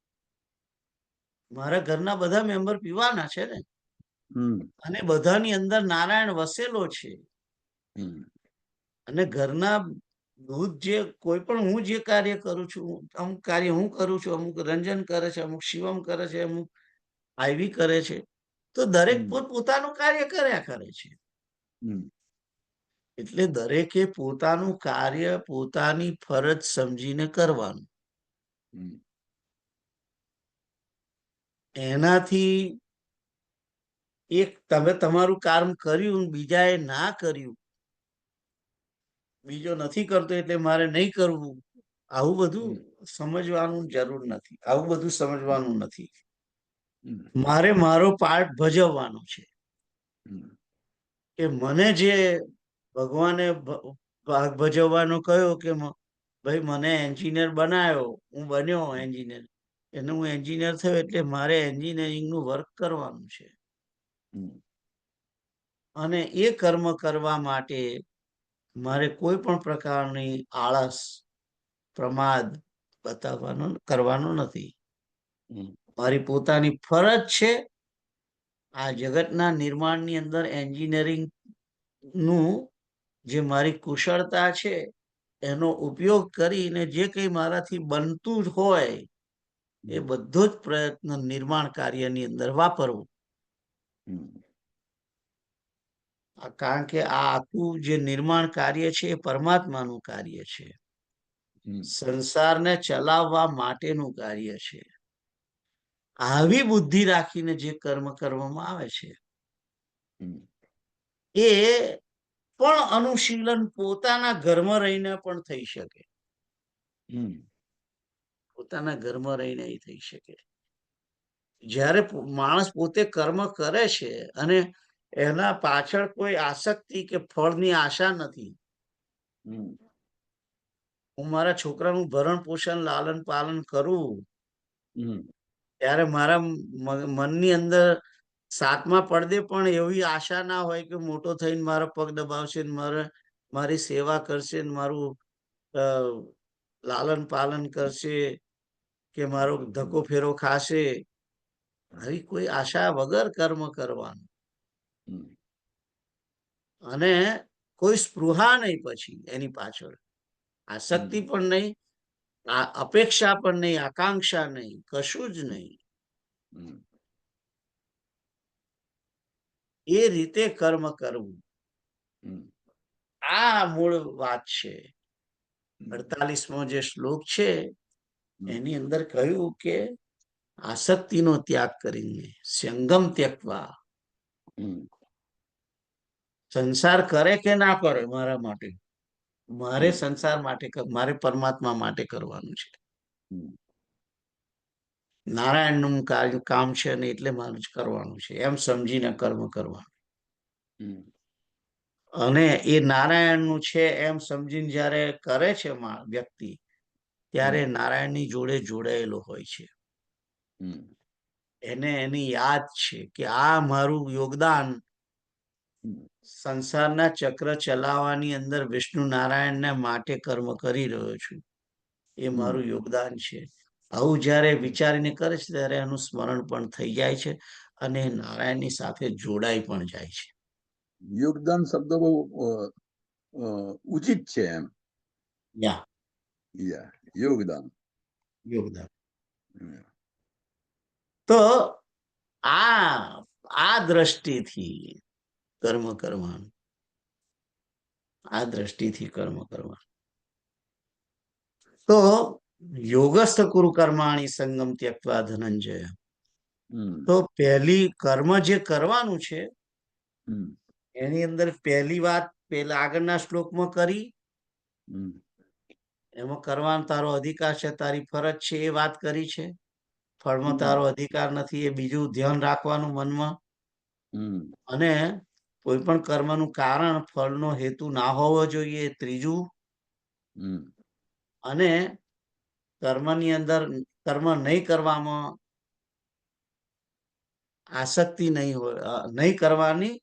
મારા ઘરના બધા મેમ્બર પીવાના છે ને. અને બધાની અંદર નારાયણ વસેલો છે. અને ઘરના દૂધ જે કોઈ પણ હું જે કાર્ય કરું છું, અમુક કાર્ય હું કરું છું, અમુક રંજન કરે છે, અમુક શિવમ કરે છે, અમુક આઈવી કરે છે. તો દરેક પોતાનું કાર્ય કર્યા કરે છે. એટલે દરેકે પોતાનું કાર્ય પોતાની ફરજ સમજીને કરવાનું. એનાથી એક તમે તમારું કામ કર્યું, બીજાએ ના કર્યું, બીજો નથી કરતો એટલે મારે નહીં કરવું, આવું બધું સમજવાનું જરૂર નથી, આવું બધું સમજવાનું નથી. મારે મારો પાર્ટ ભજવવાનો છે કે મને જે ભગવાને ભાગ ભજવવાનો કહ્યો કે ભાઈ મને એન્જિનિયર બનાવ્યો, હું બન્યો એન્જિનિયર, એને હું એન્જિનિયર થયો એટલે મારે એન્જિનિયરિંગ નું વર્ક કરવાનું છે. અને એ કર્મ કરવા માટે મારે કોઈ પણ પ્રકારની આળસ, પ્રમાદ કરવાનો નથી. મારી પોતાની ફરજ છે આ જગતના નિર્માણની અંદર એન્જિનિયરિંગ નું જે મારી કુશળતા છે એનો ઉપયોગ કરીને જે કંઈ મારાથી બનતું જ હોય એ બધો જ પ્રયત્ન નિર્માણ કાર્યની અંદર વાપરવું. કારણ કે આ આખું જે નિર્માણ કાર્ય છે એ પરમાત્માનું કાર્ય છે, સંસારને ચલાવવા માટેનું કાર્ય છે. આવી બુદ્ધિ રાખીને જે કર્મ કરવામાં આવે છે એ પણ અનુશીલન પોતાના ઘરમાં રહીને પણ થઈ શકે. પોતાના ઘરમાં રહીને થઈ શકે. જ્યારે માણસ પોતે કર્મ કરે છે અને એના પાછળ કોઈ આસક્તિ કે ફળની આશા નથી. હું મારા છોકરાનું ભરણ પોષણ, લાલન પાલન કરું ત્યારે મારા મનની અંદર સાતમા પડદે પણ એવી આશા ના હોય કે મોટો થઈને મારા પગ દબાવશે, મારી સેવા કરશે, મારું લાલન પાલન કરશે કે મારો ધક્કો ફેરો ખાશે. આવી કોઈ આશા વગર કર્મ કરવાનું અને કોઈ સ્પૃહા નહીં પછી એની પાછળ, આસક્તિ પણ નહીં, અપેક્ષા પણ નહીં, આકાંક્ષા નહીં, કશું જ નહીં. એ રીતે કર્મ કરવું, આ મૂળ વાત છે. 48મો જે શ્લોક છે એની અંદર કહ્યું કે આસક્તિનો ત્યાગ કરીને સંગમ ત્યક્વા, સંસાર કરે કે ના કરે મારા માટે, મારે સંસાર માટે, મારે પરમાત્મા માટે કરવાનું છે. નારાયણનું કામ છે અને એટલે મારે જ કરવાનું છે એમ સમજીને કર્મ કરવાનું. અને એ નારાયણનું છે એમ સમજીને જયારે કરે છે વ્યક્તિ, ત્યારે નારાયણની જોડે જોડાયેલો હોય છે. એને એની યાદ છે કે આ મારું યોગદાન સંસારના ચક્ર ચલાવવાની અંદર વિષ્ણુ નારાયણને માટે કર્મ કરી રહ્યો છું, એ મારું યોગદાન છે. આવું જયારે વિચારીને કરે છે ત્યારે એનું સ્મરણ પણ થઈ જાય છે અને નારાયણની સાથે જોડાઈ પણ જાય છે. યોગદાન શબ્દ બહુ ઉચિત છે એમ. યોગદાન. તો આ દ્રષ્ટિથી કર્મ કરવાનું, આ દ્રષ્ટિથી કર્મ કરવાનું. તો યોગસ્થ કુરુ કર્માણી સંગમ ત્યક્વા ધનંજય. તો પહેલી કર્મ જે કરવાનું છે એની અંદર પહેલી વાત પેલા આગળના શ્લોકમાં કરી, એમાં કરવાનો તારો અધિકાર છે, તારી ફરજ છે એ વાત કરી છે. ફળમાં તારો અધિકાર નથી એ બીજું ધ્યાન રાખવાનું મનમાં. અને કોઈ પણ કર્મનું કારણ ફળનો હેતુ ના હોવો જોઈએ ત્રીજું. અને કર્મની અંદર કર્મ નહીં કરવામાં આસક્તિ નહીં હોય, નહીં કરવાની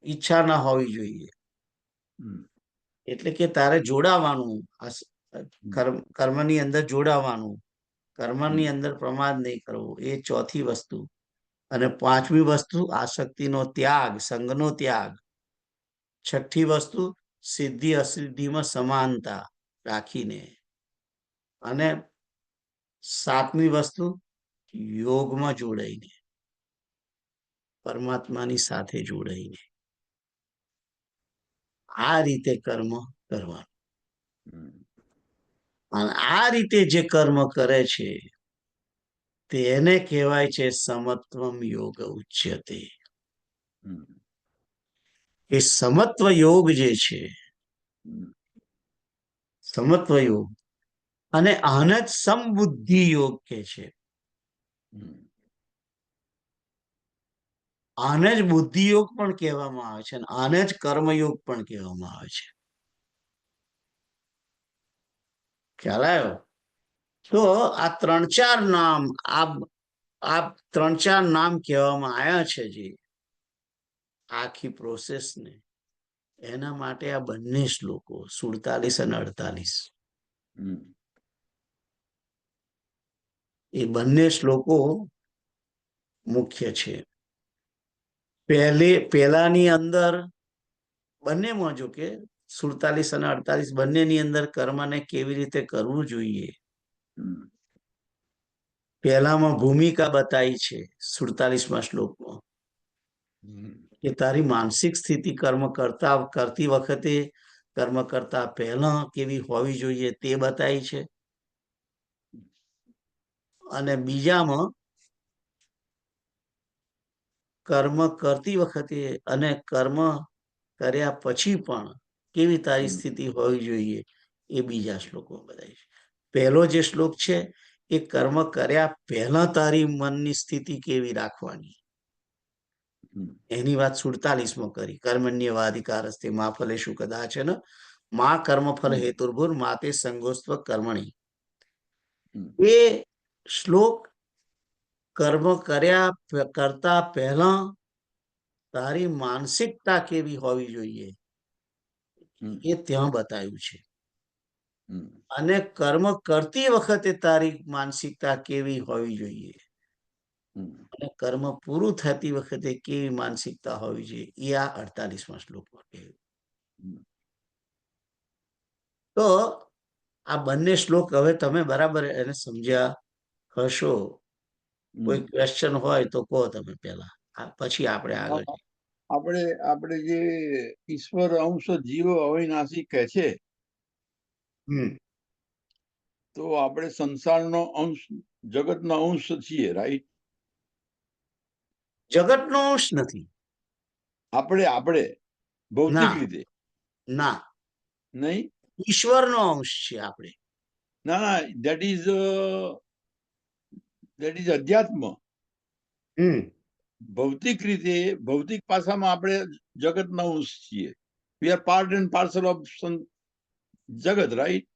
ઈચ્છા ના હોવી જોઈએ. એટલે કે તારે જોડાવાનું, કર્મની અંદર જોડાવાનું, કર્મની અંદર પ્રમાદ નહીં કરવો, એ ચોથી વસ્તુ. અને પાંચમી વસ્તુ આસક્તિનો ત્યાગ, સંગનો ત્યાગ. છઠ્ઠી વસ્તુ સિદ્ધિ અસિદ્ધિમાં સમાનતા રાખીને. અને સાતમી વસ્તુ યોગમાં જોડાઈને, પરમાત્માની સાથે જોડાઈને. આ રીતે કર્મ કરવાનું. અને આ રીતે જે કર્મ કરે છે તેને કહેવાય છે સમત્વમ યોગ ઉચ્યતે. એ સમત્વ યોગ જે છે, સમત્વ યોગ, અને આને જ સમબુદ્ધિ યોગ કે છે. આને જ બુદ્ધિ યોગ પણ કહેવામાં આવે છે અને આને જ કર્મયોગ પણ કહેવામાં આવે છે. ખ્યાલ આવ્યો? તો આ 3-4 નામ, આ 3-4 નામ કહેવામાં આવ્યા છે જે આખી પ્રોસેસને, એના માટે આ બંને શ્લોકો 47 અને 48, એ બંને શ્લોકો મુખ્ય છે. પહેલાની અંદર બંનેમાં, જો કે 47 અને 48 બંનેની અંદર કર્મને કેવી રીતે કરવું જોઈએ, પહેલામાં ભૂમિકા બતાવી છે 47મા શ્લોકમાં, કે તારી માનસિક સ્થિતિ કરતી વખતે, કર્મ કરતા પહેલા કેવી હોવી જોઈએ તે બતાવી છે. અને બીજામાં કર્મ કરતી વખતે અને કર્મ કર્યા પછી પણ કેવી તારી સ્થિતિ હોવી જોઈએ એ બીજા શ્લોકમાં બતાવી છે. પહેલો જે શ્લોક છે એ કર્મ કર્યા પહેલા તારી મનની સ્થિતિ કેવી રાખવાની, એની વાત 47માં કરી. કર્મણ્યવાધિકારસ્તે મા ફલેષુ કદાચન મા કર્મફલ હેતુર્ભુર માતે સંગોસ્ત્વ કર્મણી. એ શ્લોક કર્મ કરતા પહેલા તારી માનસિકતા કેવી હોવી જોઈએ એ ત્યાં બતાવ્યું છે. અને કર્મ કરતી વખતે તારી માનસિકતા કેવી હોવી જોઈએ અને કર્મ પૂરું થતી વખતે કેવી માનસિકતા હોવી જોઈએ એ આ 48મા શ્લોકમાં કહ્યું. તો આ બંને શ્લોક હવે તમે બરાબર એને સમજ્યા હશો. કોઈ ક્વેશ્ચન હોય તો કહો તમે પહેલા, પછી આપણે આગળ. આપણે જે ઈશ્વર અંશ જીવ અવિનાશી કહે છે, તો આપણે સંસારનો અંશ, જગતનો અંશ છીએ, રાઈટ? જગતનો અંશ નથી. આપણે ભૌતિક રીતે ના, નહીં. ઈશ્વરનો અંશ છે આપણે. ના, દેટ ઇઝ અધ્યાત્મ. ભૌતિક રીતે, ભૌતિક પાસામાં આપણે જગતના અંશ છીએ. We are part and parcel of જગત, રાઈટ?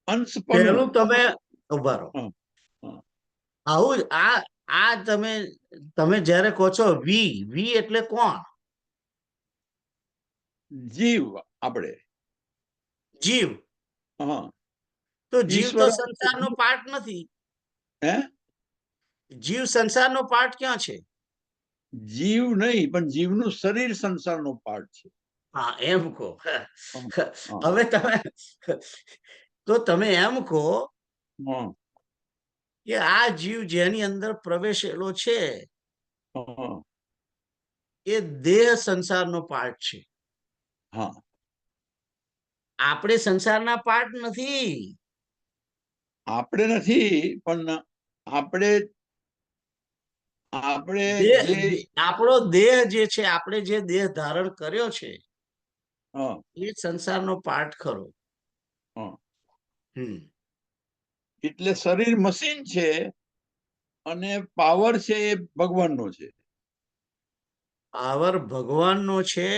અંશ પહેલું તમે ઉભા રહો. આવું આ તમે જયારે કહો છો વી એટલે કોણ? જીવ. આપણે જીવ. તો જીવ તો સંસારનો પાર્ટ નથી. હે? જીવ સંસારનો પાર્ટ ક્યાં છે? જીવ નહીં, પણ જીવનું શરીર સંસારનો પાર્ટ છે. હા, એમ કહો. હવે તમે એમ કહો કે આ જીવ જેની અંદર પ્રવેશેલો છે એ દેહ સંસારનો પાર્ટ છે. આપણે સંસારના પાર્ટ નથી. આપણે નથી, પણ આપણો દેહ જે છે, આપણે જે દેહ ધારણ કર્યો છે એ સંસારનો પાર્ટ ખરો. એટલે શરીર મશીન છે અને પાવર છે એ ભગવાનનો છે. પાવર ભગવાનનો છે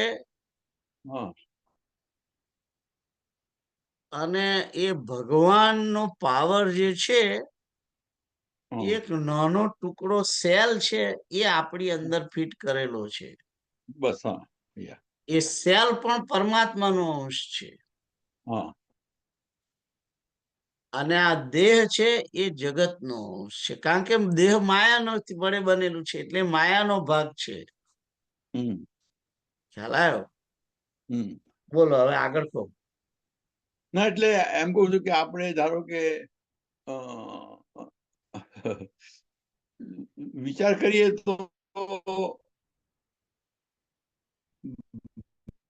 અને એ ભગવાનનો પાવર જે છે એક નાનો ટુકડો સેલ છે એ આપણી અંદર ફિટ કરેલો છે. બસ. એ સેલ પણ પરમાત્માનો અંશ છે. અને આ દેહ છે એ જગતનો અંશ છે, કારણ કે દેહ માયાનો વડે બનેલું છે, એટલે માયાનો ભાગ છે. ખ્યાલ આવ્યો? બોલો હવે આગળ કહો. ના, એટલે એમ કહું છું કે આપણે ધારો કે વિચાર કરીએ તો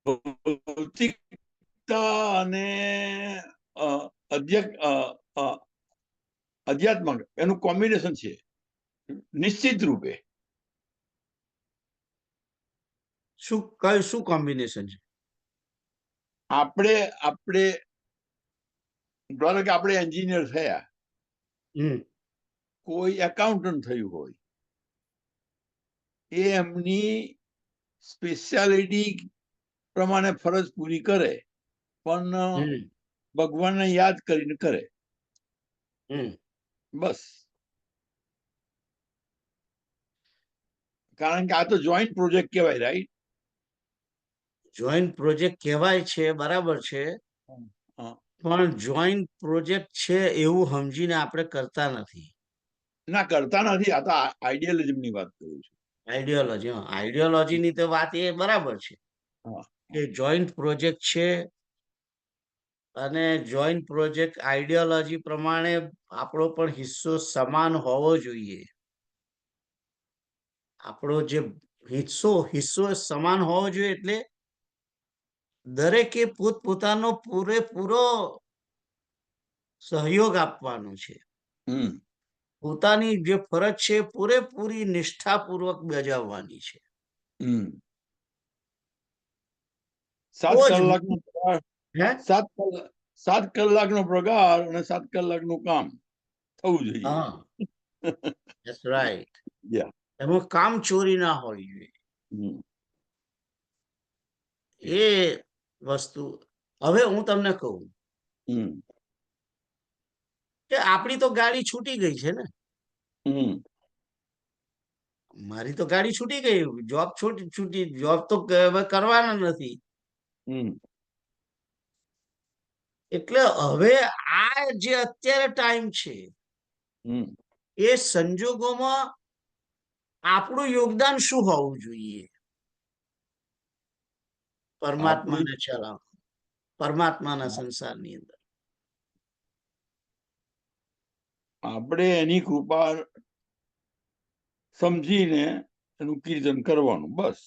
ભૌતિકતા અને અધ્યાત્મ એનું કોમ્બિનેશન છે નિશ્ચિત રૂપે. શું કોમ્બિનેશન છે? આપણે ધારો કે આપણે એન્જિનિયર થયા, કોઈ એકાઉન્ટન્ટ થયું હોય, એ એમની સ્પેશિયાલિટી પ્રમાણે ફરજ પૂરી કરે, પણ ભગવાનને યાદ કરીને કરે, બસ. કારણ કે આ તો જોઈન્ટ પ્રોજેક્ટ કહેવાય, રાઈટ? જોઈન્ટ પ્રોજેક્ટ કહેવાય છે, બરાબર છે, પણ જોઈન્ટ પ્રોજેક્ટ છે એવું સમજીને આપણે કરતા નથી. ના, કરતા નથી. આ તો આઈડિયાલિઝમ ની વાત કરું છું. આઈડિયોલોજી ની તો વાત એ બરાબર છે કે જોઈન્ટ પ્રોજેક્ટ છે, અને જોઈન્ટ પ્રોજેક્ટ આઈડિયોલોજી પ્રમાણે આપણો પણ હિસ્સો સમાન હોવો જોઈએ. આપણો જે હિસ્સો સમાન હોવો જોઈએ, એટલે દરેકે પોતપોતાનો પૂરેપૂરો સહયોગ આપવાનો છે. પોતાની જે ફરજ છે પૂરેપૂરી નિષ્ઠાપૂર્વક બજાવવાની છે. 7 કલાકનો પગાર, 7 કલાકનો પગાર અને 7 કલાકનું કામ થવું જોઈએ. That's right. એમાં કામ ચોરી ના હોવી જોઈએ. એ વસ્તુ હવે હું તમને કહું કે આપણી તો ગાડી છૂટી ગઈ છે ને. મારી તો ગાડી છૂટી ગઈ, જોબ છૂટી, જોબ તો હવે કરવાના નથી. એટલે હવે આ જે અત્યારે ટાઈમ છે, એ સંજોગોમાં આપણું યોગદાન શું હોવું જોઈએ? પરમાત્માને ચલાવ, પરમાત્માના સંસારની અંદર આપણે એની કૃપા સમજીને એનું કીર્તન કરવાનું, બસ.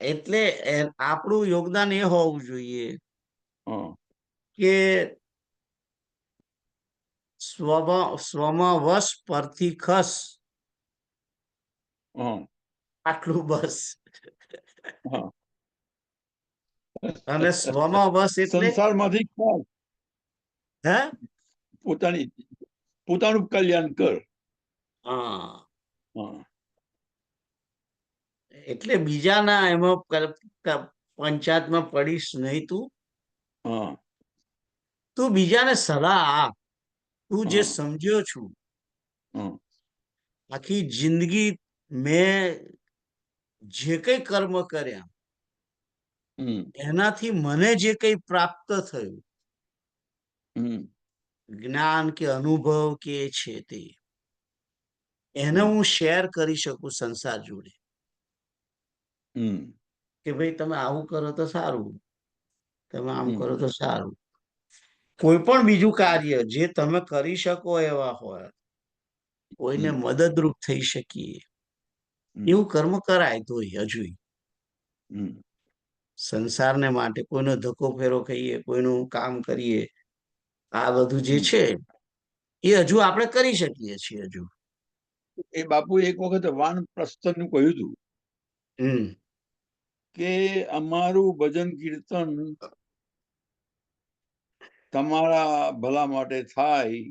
એટલે આપણું યોગદાન એ હોવું જોઈએ કે સ્વમાં વશ પરથી ખસ, આટલું બસ. અને સ્વમાં વશ એટલે સંસારમાંથી પોતાનું કલ્યાણ કર. એટલે બીજાના એમાં પંચાયતમાં પડીશ નહીં. તું બીજાને સલાહ આપ. તું જે સમજ્યો છું, આખી જિંદગી મેં જે કઈ કર્મ કર્યા, એનાથી મને જે કઈ પ્રાપ્ત થયું, જ્ઞાન કે અનુભવ કે છે, તે એને હું શેર કરી શકું સંસાર જોડે કે ભાઈ તમે આવું કરો તો સારું, તમે આમ કરો તો સારું. કોઈ પણ બીજું કાર્ય જે તમે કરી શકો એવા હોય, કોઈને મદદરૂપ થઈ શકીએ એવું કર્મ કરાય તો હજુ સંસારને માટે કોઈનો ધક્કો ફેરો કહીએ, કોઈનું કામ કરીએ, આ બધું જે છે એ હજુ આપણે કરી શકીએ છીએ. હજુ એ બાપુ એક વખત વાનપ્રસ્થનું કહ્યું હતું કે અમારું ભજન કીર્તન તમારા ભલા માટે થાય,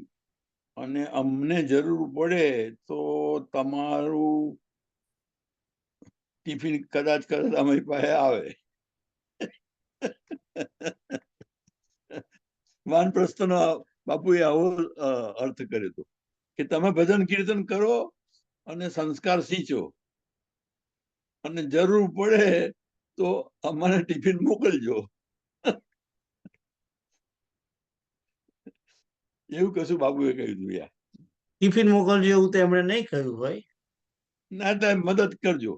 અને અમને જરૂર પડે તો તમારું ટિફિન કદાચ અમારી પાસે આવે. વાનપ્રસ્થનો બાપુએ આવો અર્થ કર્યો હતો કે તમે ભજન કીર્તન કરો અને સંસ્કાર સિંચો, અને જરૂર પડે તો અમારે ટિફિન મોકલજો. એવું કશું બાબુએ કહ્યું હતું. યાર, ટિફિન મોકલજો એવું તો એમણે નહીં કહ્યું હોય. ના, તો મદદ કરજો,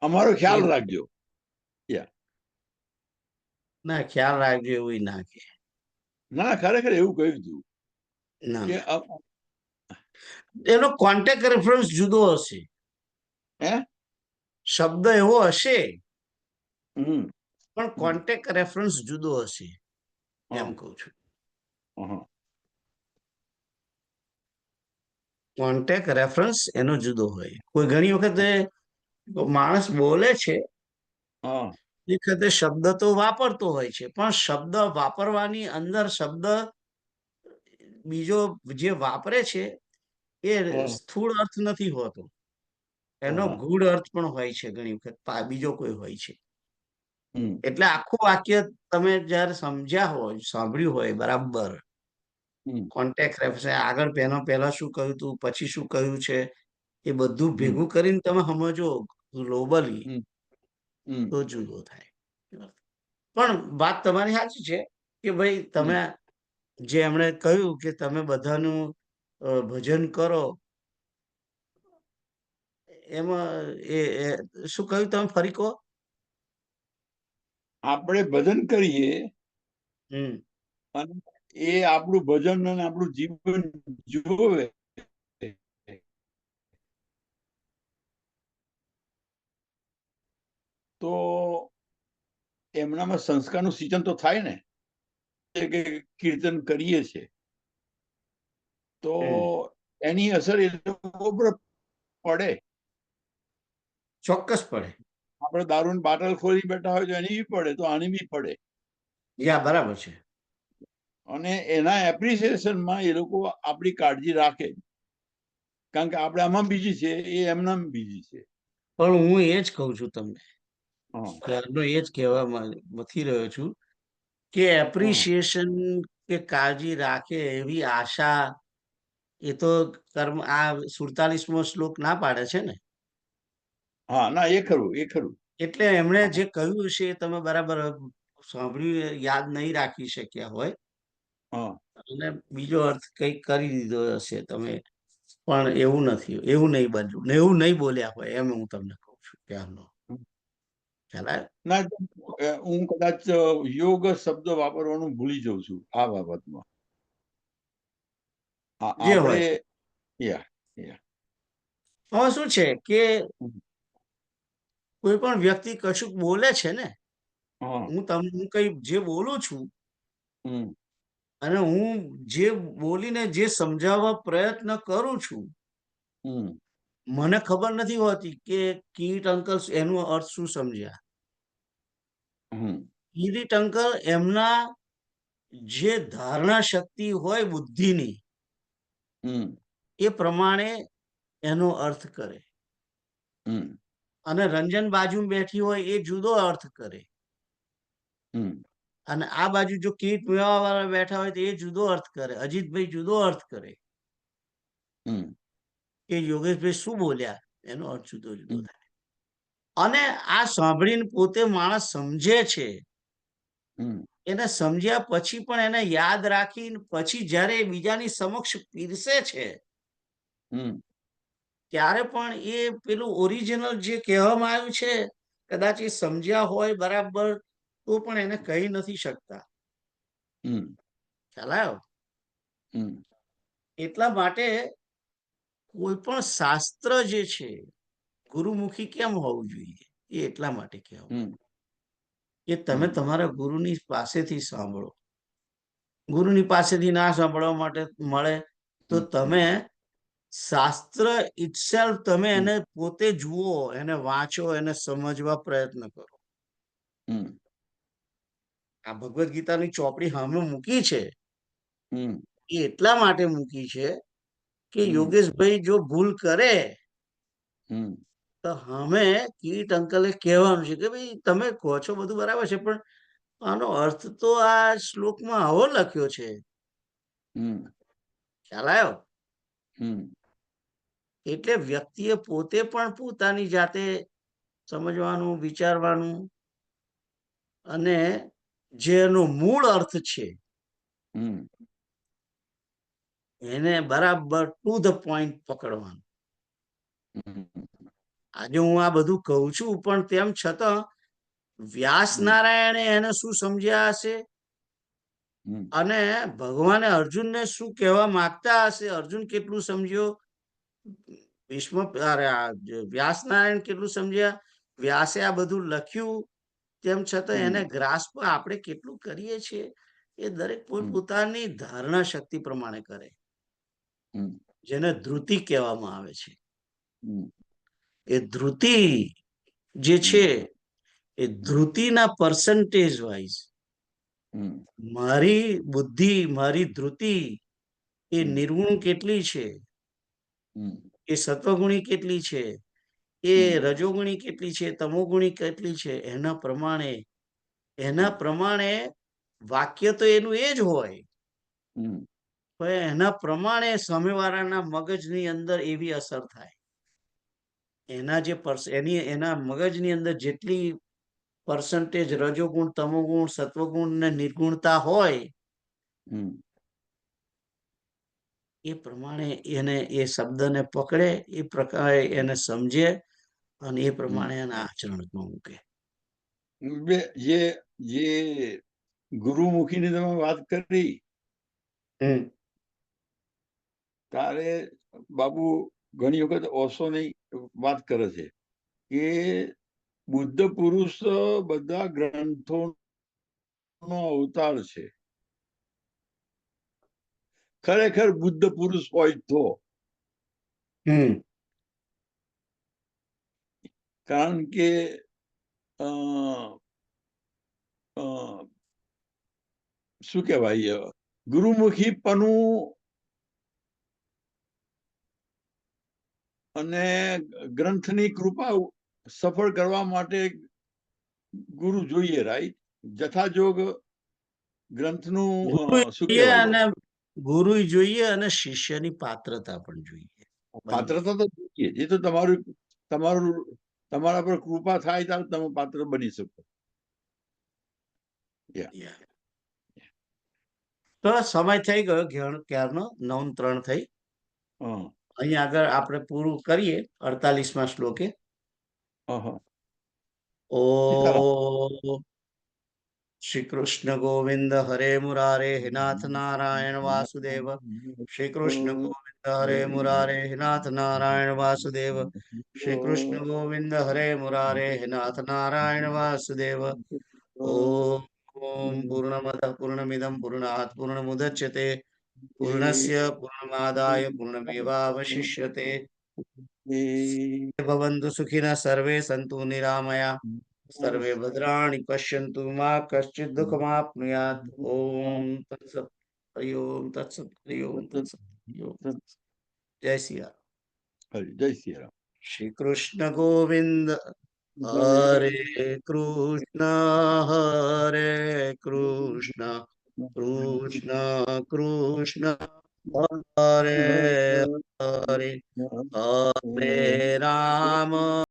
અમારો ખ્યાલ રાખજો. ના, ખ્યાલ રાખજો એવું ના કે. ના, ખરેખર એવું કહ્યું હતું. એનો કોન્ટેક્ટ રેફરન્સ જુદો હશે, શબ્દ એવો હશે, પણ કોન્ટેક્ટ રેફરન્સ જુદો હશે, એમ કહું છું. કોન્ટેક્ટ રેફરન્સ એનો જુદો હોય. કોઈ ઘણી વખત માણસ બોલે છે હા એ વખતે શબ્દ તો વાપરતો હોય છે, પણ શબ્દ વાપરવાની અંદર શબ્દ બીજો જે વાપરે છે એ હા સ્થૂળ અર્થ નથી હોતો, એનો હા ગૂઢ અર્થ પણ હોય છે, ઘણી વખત બીજો કોઈ હોય છે. હમ એટલે આખું વાક્ય તમે જયારે સમજ્યા હોય, સાંભળ્યું હોય બરાબર, હમ કોન્ટેક્ટ રેફરન્સ આગળ પહેલા શું કહ્યું તું, પછી શું કહ્યું છે, એ બધું હમ ભેગું કરીને તમે સમજો ગ્લોબલી, હમ હમ તો જુદો થાય. પણ વાત તમારી સાચી છે કે ભાઈ હમ તમે જે એમણે કહ્યું કે તમે બધાનું ભજન કરો, એમાં શું કહ્યું તમે ફરી કહો? આપણે ભજન કરીએ હમ અને એ આપણું ભજન અને આપણું જીવન જોવે તો એમનામાં સંસ્કારનું સિંચન તો થાય ને, કે કીર્તન કરીએ છે તો એની અસર એ લોકો પર પડે. ચોક્કસ પડે. આપણે દારૂની બાટલ ખોલી બેઠા હોય તો એની બી પડે, તો આની બી પડે. યા બરાબર છે. અને એના એપ્રિસિએશનમાં એ લોકો આપણી કાળજી રાખે, કારણ કે આપણે આમાં બીજી છે, એ એમના બીજી છે. પણ હું એ જ કહું છું તમને, હા એ જ કહેવા મથી રહ્યો છું કે એપ્રિસિએશન કે કાળજી રાખે એવી આશા, એ તો કર્મ આ 47મો શ્લોક ના પાડે છે ને. હા ના, એ ખરું, એ ખરું. એટલે એમણે જે કહ્યું છે એ તમે બરાબર સાંભળ્યું, યાદ નહીં રાખી શક્યા હોય, હા અને બીજો અર્થ કઈક કરી દીધો હશે તમે, પણ એવું નથી, એવું નહીં બન્યું ને, એવું નહીં બોલ્યા હોય, એમ હું તમને કહું છું ત્યારનો. ખ્યાલ આવ્યો? ના, હું કદાચ યોગ શબ્દ વાપરવાનું ભૂલી જાઉં છું આ બાબતમાં. જે આપણે હોય. યા યા હવે શું છે કે કોઈ પણ વ્યક્તિ કશુંક બોલે છે ને, હા હું કઈ જે બોલું છું, હમ અને હું જે બોલીને જે સમજાવવા પ્રયત્ન કરું છું, હમ મને ખબર નથી હોતી કે કીટ અંકલ એનો અર્થ શું સમજ્યા. હમ કિરીટ અંકલ એમના જે ધારણા શક્તિ હોય બુદ્ધિની, હમ એ પ્રમાણે એનો અર્થ કરે, હમ અને રંજન બાજુ બેઠી હોય એ જુદો અર્થ કરે, હમ અને આ બાજુ જો કીટ મેળવવા વાળા બેઠા હોય તો એ જુદો અર્થ કરે, અજીતભાઈ જુદો અર્થ કરે, હમ કે યોગેશભાઈ શું બોલ્યા એનો અર્થ જુદો જુદો હમ થાય. અને આ સાંભળીને પોતે માણસ સમજે છે, હમ એને સમજ્યા પછી પણ એને યાદ રાખી પછી જ્યારે બીજાની સમક્ષ પીરસે છે, હમ ત્યારે પણ એ પેલું ઓરિજિનલ જે કહેવામાં આવ્યું છે, કદાચ એ સમજ્યા હોય બરાબર તો પણ એને કહી નથી શકતા. હમ ખ્યાલ આવ્યો? હમ એટલા માટે કોઈ પણ શાસ્ત્ર જે છે ગુરુમુખી કેમ હોવું જોઈએ, એ એટલા માટે કહેવાય હમ કે તમે હમ તમારા ગુરુની પાસેથી સાંભળો. ગુરુની પાસેથી ના સાંભળવા માટે મળે તો હમ તમે શાસ્ત્ર ઇટસેલ્ફ તમે હમ એને પોતે જુઓ, એને વાંચો, એને સમજવા પ્રયત્ન કરો. હમ આ ભગવદ્ ગીતાની ચોપડી સામે મૂકી છે, હમ એ એટલા માટે મૂકી છે કે હમ યોગેશભાઈ જો ભૂલ કરે હમ તો અમે કીટ અંકલે કહેવાનું છે કે ભાઈ તમે કહો છો બધું બરાબર છે, પણ આનો અર્થ તો આ શ્લોકમાં આવો લખ્યો છે. હમ ખ્યાલ આવ્યો? હમ એટલે વ્યક્તિએ પોતે પણ પોતાની જાતે સમજવાનું, વિચારવાનું, અને જેનો મૂળ અર્થ છે હમ એને બરાબર ટુ ધ પોઈન્ટ પકડવાનું. હમ આજે હું આ બધું કહું છું, પણ તેમ છતાં વ્યાસ નારાયણે એને શું સમજ્યા હશે, હમ અને ભગવાને અર્જુનને શું કહેવા માંગતા હશે, અર્જુન કેટલું સમજ્યો, ભીષ્મ વ્યાસ નારાયણ કેટલું સમજ્યા, વ્યાસે આ બધું લખ્યું, તેમ છતાં એને હમ ગ્રાસ્પ આપણે કેટલું કરીએ છીએ, એ દરેક હમ પોતપોતાની ધારણા શક્તિ પ્રમાણે કરે, હમ જેને ધ્રુતિ કહેવામાં આવે છે. હમ એ ધ્રુતિ જે છે હમ એ ધૃતિના પર્સન્ટેજ વાઇઝ મારી બુદ્ધિ, મારી ધૃતિ એ નિર્ગુણ કેટલી છે, એ સત્વગુણી કેટલી છે, એ રજોગુણી કેટલી છે, તમોગુણી કેટલી છે, એના પ્રમાણે વાક્ય તો એનું એ જ હોય, પણ એના પ્રમાણે સામેવાળાના મગજની અંદર એવી અસર થાય. એના મગજની અંદર જેટલી પર્સન્ટેજ રજોગુણ, તમોગુણ, સત્વગુણ ને નિર્ગુણતા હોય એ પ્રમાણે એને એ શબ્દને પકડે, એ પ્રકારે એને સમજે અને એ પ્રમાણે એના આચરણમાં મૂકે. જે ગુરુમુખીની તમે વાત કરી, તારે બાબુ ઘણી વખત ઓશોની વાત કરે છે કે બુદ્ધ પુરુષ બધા ગ્રંથોનો અવતાર છે. ખરેખર બુદ્ધ પુરુષ હોય તો, કારણ કે શું કહેવાય, ગુરુમુખીપણું અને ગ્રંથની કૃપા સફળ કરવા માટે ગુરુ જોઈએ, રાઈટ? જથાજોગ ગ્રંથનું શું કહેવાય, ગુરુ જોઈએ અને શિષ્યની પાત્રતા પણ જોઈએ. પાત્રતા તો જોઈએ, એ તો તમારા પર કૃપા થાય ત્યારે તમે પાત્ર બની શકો. તો સમય થઈ ગયો ક્યારનો 9:03 થઈ. અહીંયા આગળ આપણે પૂરું કરીએ 48મા શ્લોકે. ઓ શ્રી કૃષ્ણ ગોવિંદ હરે મુરારે હે નાથ નારાયણ વાસુદેવ. શ્રી કૃષ્ણ ગોવિંદ હરે મુરારે હે નાથ નારાયણ વાસુદેવ. શ્રી કૃષ્ણ ગોવિંદ હરે મુરારે હે નાથ નારાયણ વાસુદેવ. ઓમ પૂર્ણમદ પૂર્ણમિદમ પૂર્ણાત પૂર્ણમુદચ્યતે પૂર્ણસ્ય પૂર્ણમાદાય પૂર્ણમેવાવશિષ્યતે. ભવन्तु સુખિનઃ સર્વે સन्तु નિરામયા સર્વે ભદ્રાણિ પશ્યन्तु मा कश्चित् दुःखमाप्नुयात्. ઓમ તત્સત. હરિ ઓમ તત્સત. હરિ ઓમ તત્સત. જય શ્રી રામ. જય શ્રી રામ. શ્રી કૃષ્ણ ગોવિંદ હરે કૃષ્ણ હરે કૃષ્ણ કૃષ્ણ કૃષ્ણ